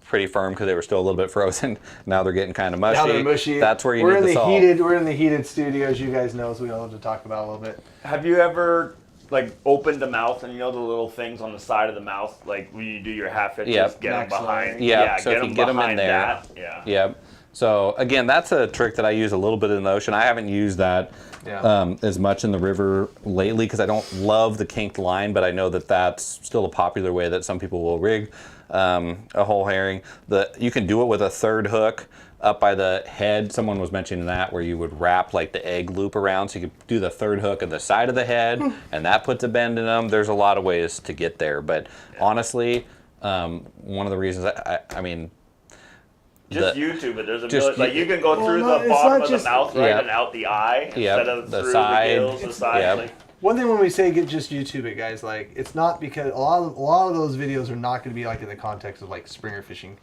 pretty firm because they were still a little bit frozen. Now they're getting kind of mushy. Now they're mushy. That's where you need the salt. We're in the heated studios, you guys know, so we don't have to talk about it a little bit. Have you ever like opened the mouth and you know the little things on the side of the mouth, like when you do your half hitches, Yep. get them Excellent. behind. Yeah, so if you get them in behind there. that, yeah. Yep. So again, that's a trick that I use a little bit in the ocean. I haven't used that as much in the river lately because I don't love the kinked line, but I know that that's still a popular way that some people will rig a whole herring. You can do it with a 3rd hook up by the head. Someone was mentioning that where you would wrap like the egg loop around, so you could do the 3rd hook at the side of the head, and that puts a bend in them. There's a lot of ways to get there, but honestly, one of the reasons I mean. Just YouTube it. There's a just million, like you can go through no, the it's bottom not of just- the mouth right Yep. and out the eye instead of the through side. the gills, the side. Yep. Like, One thing when we say just YouTube it, guys, like it's not because a lot of those videos are not going to be like in the context of like springer fishing.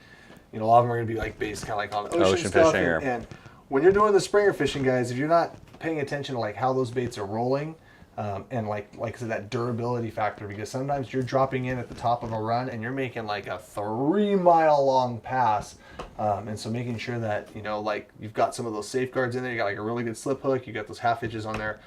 You know, a lot of them are going to be like based kind of like on ocean stuff. fishing, And when you're doing the springer fishing, guys, if you're not paying attention to like how those baits are rolling, and like I said, that durability factor, because sometimes you're dropping in at the top of a run and you're making like a 3-mile long pass, and so making sure that like you've got some of those safeguards in there. You got like a really good slip hook. You got those half hitches on there.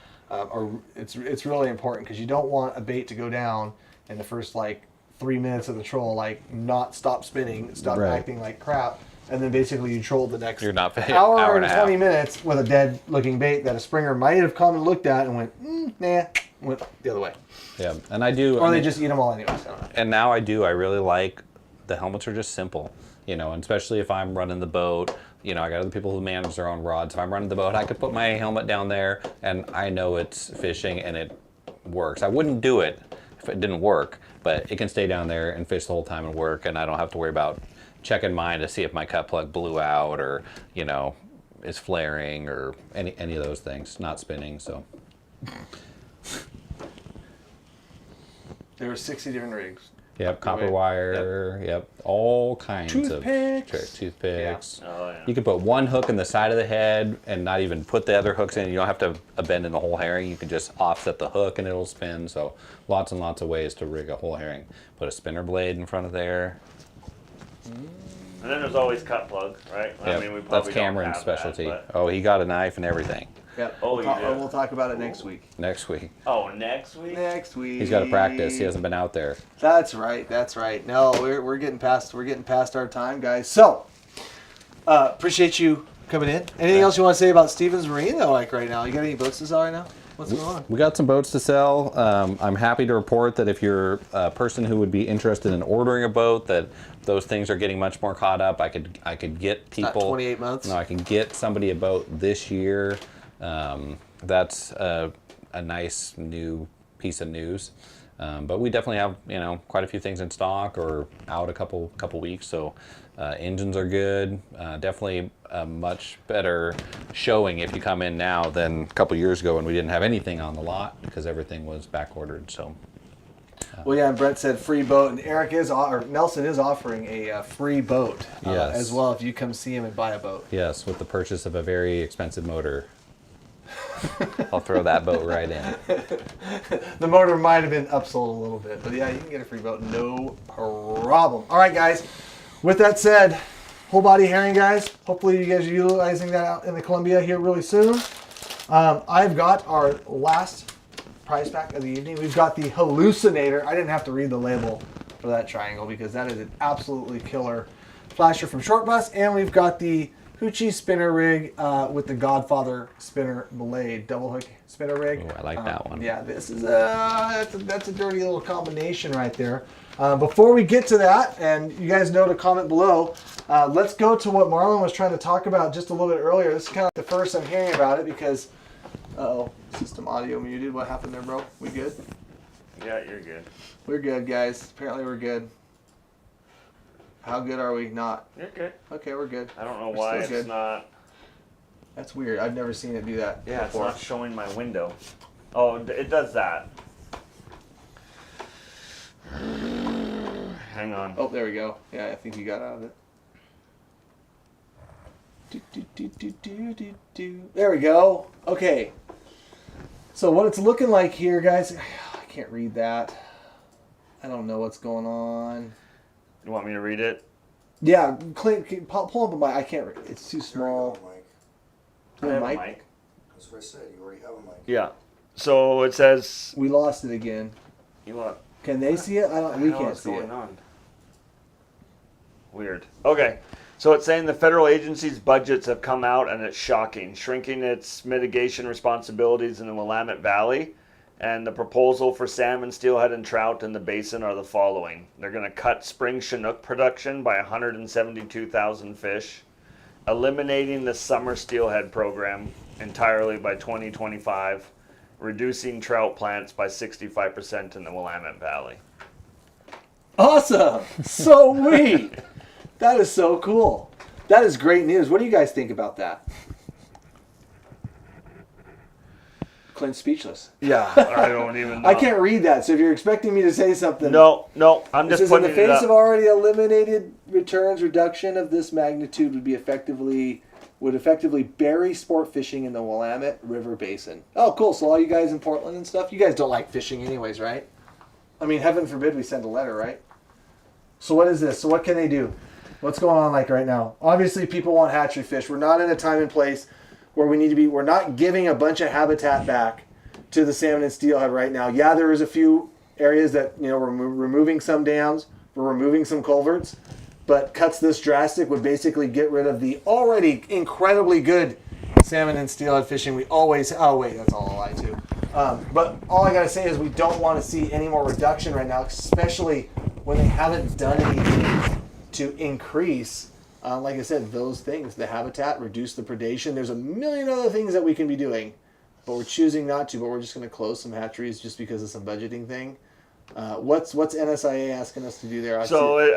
It's really important because you don't want a bait to go down in the first like 3 minutes of the troll, like not stop spinning, stop acting like crap, and then basically you troll the next You're not hour and and a 20 half. minutes with a dead looking bait that a springer might have come and looked at and went, nah, went the other way. Yeah, and I do. Or they just eat them all anyways. I don't know. And now I really like the helmets are just simple, and especially if I'm running the boat. I got other people who manage their own rods. If I'm running the boat, I could put my helmet down there, and I know it's fishing, and it works. I wouldn't do it if it didn't work, but it can stay down there and fish the whole time and work, and I don't have to worry about checking mine to see if my cut plug blew out or, you know, is flaring or any of those things, not spinning. So There were 60 different rigs. yep, copper wire, yep, all kinds Toothpicks. of toothpicks. Oh, yeah. You can put one hook in the side of the head and not even put the other hooks in. You don't have to abandon the whole herring. You can just offset the hook and it'll spin. So lots and lots of ways to rig a whole herring. Put a spinner blade in front of there. And then there's always cut plug, right? Yep, I mean, we that's probably don't Cameron's have specialty. That, Oh, he got a knife and everything. Yep. Oh, we'll, you do? we'll talk about it next week. Next week. oh, next week? Next week. He's got to practice. He hasn't been out there. That's right. That's right. No, we're getting past our time, guys. So appreciate you coming in. Anything else you want to say about Stevens Marine though? Like right now, you got any boats to sell right now? What's going on? We got some boats to sell. I'm happy to report that if you're a person who would be interested in ordering a boat, that those things are getting much more caught up. I could get people. Not 28 months. No, I can get somebody a boat this year. That's a nice new piece of news. But we definitely have, you know, quite a few things in stock or out a couple weeks. So engines are good. Definitely a much better showing if you come in now than a couple years ago when we didn't have anything on the lot because everything was back ordered. So Well, yeah, and Brett said free boat, and Nelson is offering a free boat Yes. as well if you come see him and buy a boat. yes, with the purchase of a very expensive motor. I'll throw that boat right in. The motor might have been upsold a little bit, but yeah, you can get a free boat, no problem. All right, guys. With that said, whole body herring, guys. Hopefully, you guys are utilizing that out in the Columbia here really soon. I've got our last prize pack of the evening. We've got the Hallucinator. I didn't have to read the label for that triangle because that is an absolutely killer flasher from Short Bus, and we've got the Hoochie spinner rig with the Godfather spinner blade, double hook spinner rig. Ooh, I like that one. Yeah, this is that's a dirty little combination right there. Before we get to that, and you guys know to comment below, let's go to what Marlon was trying to talk about just a little bit earlier. This is kind of the first I'm hearing about it because, system audio muted. What happened there, bro? We good? Yeah, you're good. We're good, guys. Apparently we're good. How good are we? Not. You're good. Okay, we're good. I don't know We're why still it's good. not. That's weird. I've never seen it do that Yeah, before. it's not showing my window. Oh, it does that. Hang on. Oh, there we go. Yeah, I think you got out of it. There we go. Okay. So what it's looking like here, guys, I can't read that. I don't know what's going on. You want me to read it? Yeah, Clint, pull up a mic. I can't read. It's too small. I have a Mic? mic. That's what I said. You already have a mic. Yeah. So it says. We lost it again. You want? Can they see it? We can't What's see going it. on? Weird. Okay. So it's saying the federal agencies' budgets have come out and it's shocking, shrinking its mitigation responsibilities in the Willamette Valley. And the proposal for salmon, steelhead, and trout in the basin are the following. They're going to cut spring Chinook production by 172,000 fish, eliminating the summer steelhead program entirely by 2025, reducing trout plants by 65% in the Willamette Valley. Awesome! Sweet! That is so cool. That is great news. What do you guys think about that? Clint's speechless. Yeah, I don't even know. I can't read that, so if you're expecting me to say something... No, I'm It just says, in putting the it face up. of already eliminated returns, reduction of this magnitude would effectively bury sport fishing in the Willamette River Basin. Oh, cool. So all you guys in Portland and stuff, you guys don't like fishing anyways, right? I mean, heaven forbid we send a letter, right? So what is this? So what can they do? What's going on like right now? Obviously, people want hatchery fish. We're not in a time and place where we need to be. We're not giving a bunch of habitat back to the salmon and steelhead right now. Yeah, there is a few areas that, you know, we're removing some dams, we're removing some culverts, but cuts this drastic would basically get rid of the already incredibly good salmon and steelhead fishing. We always, oh wait, that's all a lie too. But all I gotta say is we don't want to see any more reduction right now, especially when they haven't done anything to increase, like I said, those things, the habitat, reduce the predation. There's a million other things that we can be doing, but we're choosing not to, but we're just gonna close some hatcheries just because of some budgeting thing. What's NSIA asking us to do there? I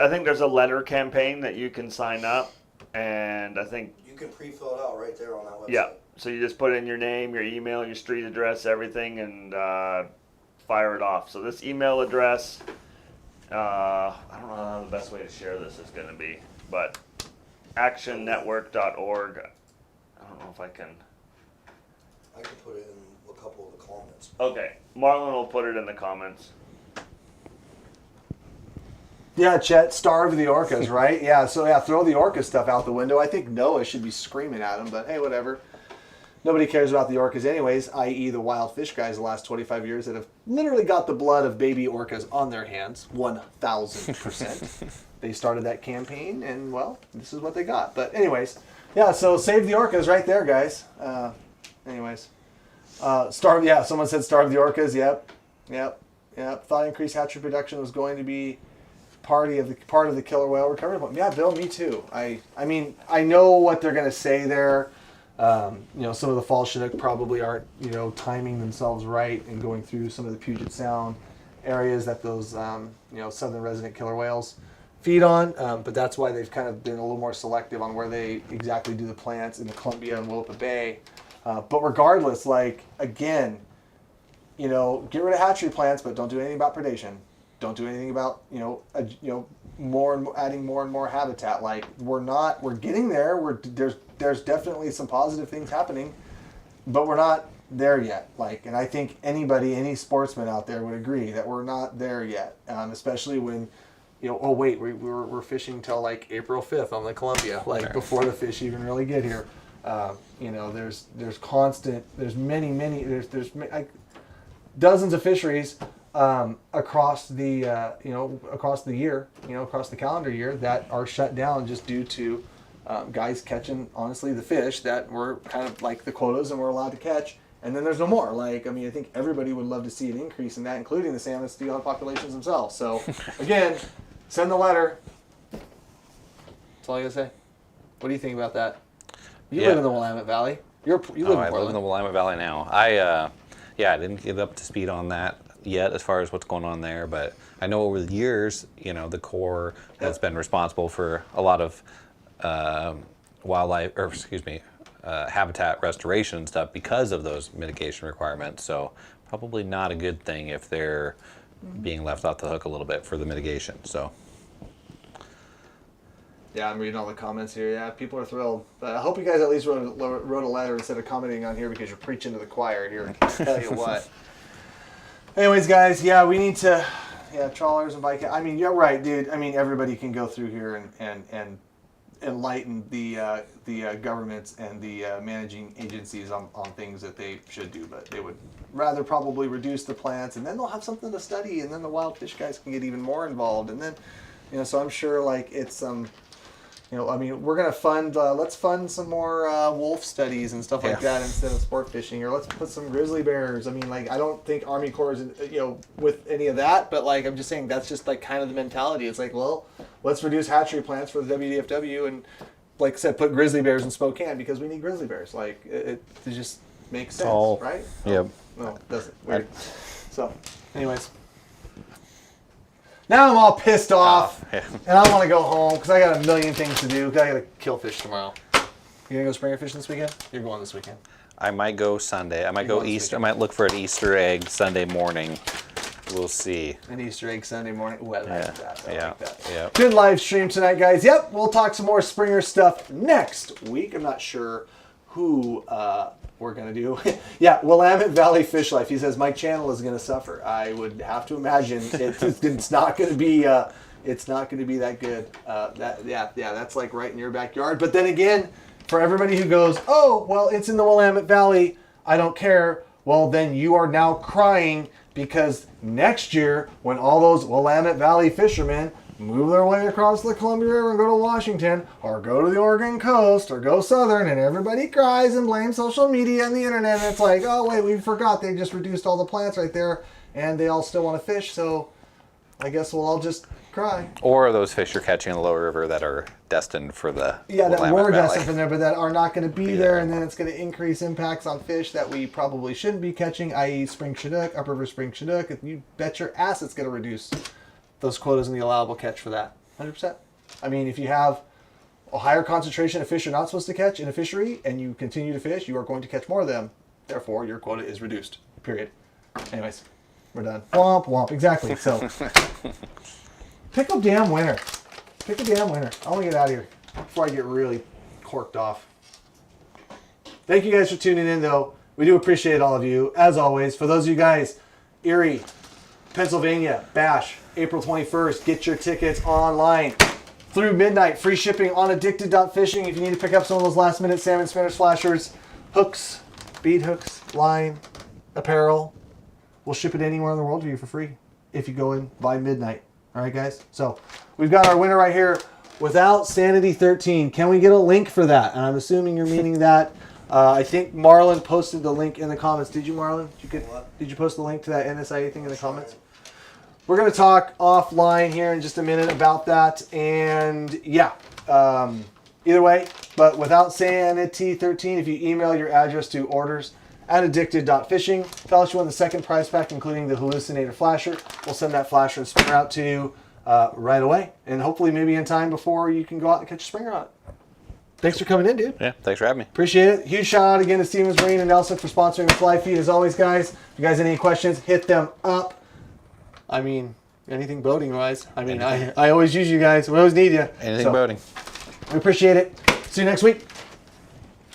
think there's a letter campaign that you can sign up, and I think You can pre-fill it out right there on that website. yeah. So you just put in your name, your email, your street address, everything, and fire it off. So this email address, I don't know how the best way to share this is going to be, but actionnetwork.org. I don't know if I can. I can put it in a couple of the comments. Okay, Marlon will put it in the comments. Yeah, Chet, starve the orcas, right? Yeah, so yeah, throw the orca stuff out the window. I think Noah should be screaming at him, but hey, whatever. Nobody cares about the orcas anyways, i.e. the wild fish guys the last 25 years that have literally got the blood of baby orcas on their hands, 1,000%. They started that campaign, and well, this is what they got. But anyways, yeah, so save the orcas right there, guys. Starve, yeah, someone said starve the orcas, yep. Thought increased hatchery production was going to be part of the killer whale recovery plan. Yeah, Bill, me too. I mean, I know what they're going to say there. Some of the fall Chinook probably aren't, timing themselves right and going through some of the Puget Sound areas that those, southern resident killer whales feed on. But that's why they've kind of been a little more selective on where they exactly do the plants in the Columbia and Willapa Bay. But regardless, again, get rid of hatchery plants, but don't do anything about predation. Don't do anything about, adding more and more habitat. We're getting there. There's definitely some positive things happening, but we're not there yet. And I think any sportsman out there would agree that we're not there yet. Especially when, we're fishing till April 5th on the Columbia, before the fish even really get here. There's dozens of fisheries across the year, across the calendar year that are shut down just due to guys catching, honestly, the fish that were kind of the quotas and we're allowed to catch, and then there's no more. I think everybody would love to see an increase in that, including the salmon steelhead populations themselves. So, again, send the letter. That's all I gotta say. What do you think about that? You live in the Willamette Valley. You live in Portland. I live in the Willamette Valley now. I didn't get up to speed on that yet as far as what's going on there, but I know over the years, the Corps has been responsible for a lot of habitat restoration stuff because of those mitigation requirements. So probably not a good thing if they're being left off the hook a little bit for the mitigation. So. Yeah, I'm reading all the comments here. Yeah, people are thrilled. But I hope you guys at least wrote a letter instead of commenting on here because you're preaching to the choir here. I tell you what. Anyways, guys, we need to, trawlers and bycatch. I mean, you're right, dude. I mean, everybody can go through here and enlighten the governments and the managing agencies on things that they should do, but they would rather probably reduce the plants, and then they'll have something to study, and then the wild fish guys can get even more involved, and then, so I'm sure it's we're gonna fund. Let's fund some more wolf studies and stuff like that instead of sport fishing, or let's put some grizzly bears. I mean, I don't think Army Corps is, with any of that, but I'm just saying that's just kind of the mentality. It's well, let's reduce hatchery plants for the WDFW, and like I said, put grizzly bears in Spokane because we need grizzly bears. It just makes sense, right? Yep. No, it doesn't. Weird. So, anyways. Now I'm all pissed off, and I want to go home because I got a million things to do. I got to kill fish tomorrow. You gonna go springer fishing this weekend? You're going this weekend. I might go Sunday. I might go Easter. I might look for an Easter egg Sunday morning. We'll see. An Easter egg Sunday morning. Ooh, I like that. I like that. Yeah. Good live stream tonight, guys. Yep, we'll talk some more Springer stuff next week. I'm not sure who we're going to do. Willamette Valley Fish Life. He says, my channel is going to suffer. I would have to imagine it's not going to be that good. That's right in your backyard. But then again, for everybody who goes, oh, well, it's in the Willamette Valley, I don't care. Well, then you are now crying because next year, when all those Willamette Valley fishermen move their way across the Columbia River and go to Washington, or go to the Oregon coast, or go southern, and everybody cries and blames social media and the internet, and it's oh wait, we forgot they just reduced all the plants right there, and they all still want to fish, so I guess we'll all just cry. Or those fish you're catching in the lower river that are destined for the Yeah, that Willamette were Valley. destined for there, but that are not going to be there, and then it's going to increase impacts on fish that we probably shouldn't be catching, i.e. spring Chinook, upriver spring Chinook. And you bet your ass it's going to reduce those quotas in the allowable catch for that. 100%. I mean, if you have a higher concentration of fish you're not supposed to catch in a fishery, and you continue to fish, you are going to catch more of them. Therefore, your quota is reduced. Period. Anyways, we're done. Womp womp. Exactly. So, pick a damn winner. Pick a damn winner. I want to get out of here before I get really corked off. Thank you guys for tuning in, though. We do appreciate all of you. As always, for those of you guys, Erie, Pennsylvania, Bash, April 21st. Get your tickets online through midnight. Free shipping on 𝗛𝗘𝗟𝗣. If you need to pick up some of those last-minute salmon spinners, flashers, hooks, bead hooks, line, apparel, we'll ship it anywhere in the world to you for free if you go in by midnight. All right, guys? So we've got our winner right here. Without Sanity 13. Can we get a link for that? And I'm assuming you're meaning that. I think Marlon posted the link in the comments. Did you, Marlon? Did you post the link to that NSIA thing in the comments? We're going to talk offline here in just a minute about that. And yeah, either way, but without Sanity 13, if you email your address to orders@addicted.fishing, tell us you want the second prize pack, including the hallucinator flasher. We'll send that flasher and spinner out to you right away. And hopefully maybe in time before you can go out and catch a springer on it. Thanks for coming in, dude. Yeah, thanks for having me. Appreciate it. Huge shout out again to Stevens Marine and Nelson for sponsoring the fly feed. As always, guys, if you guys have any questions, hit them up. I mean, anything boating wise. I mean, I always use you guys. We always need you. Anything boating. We appreciate it. See you next week.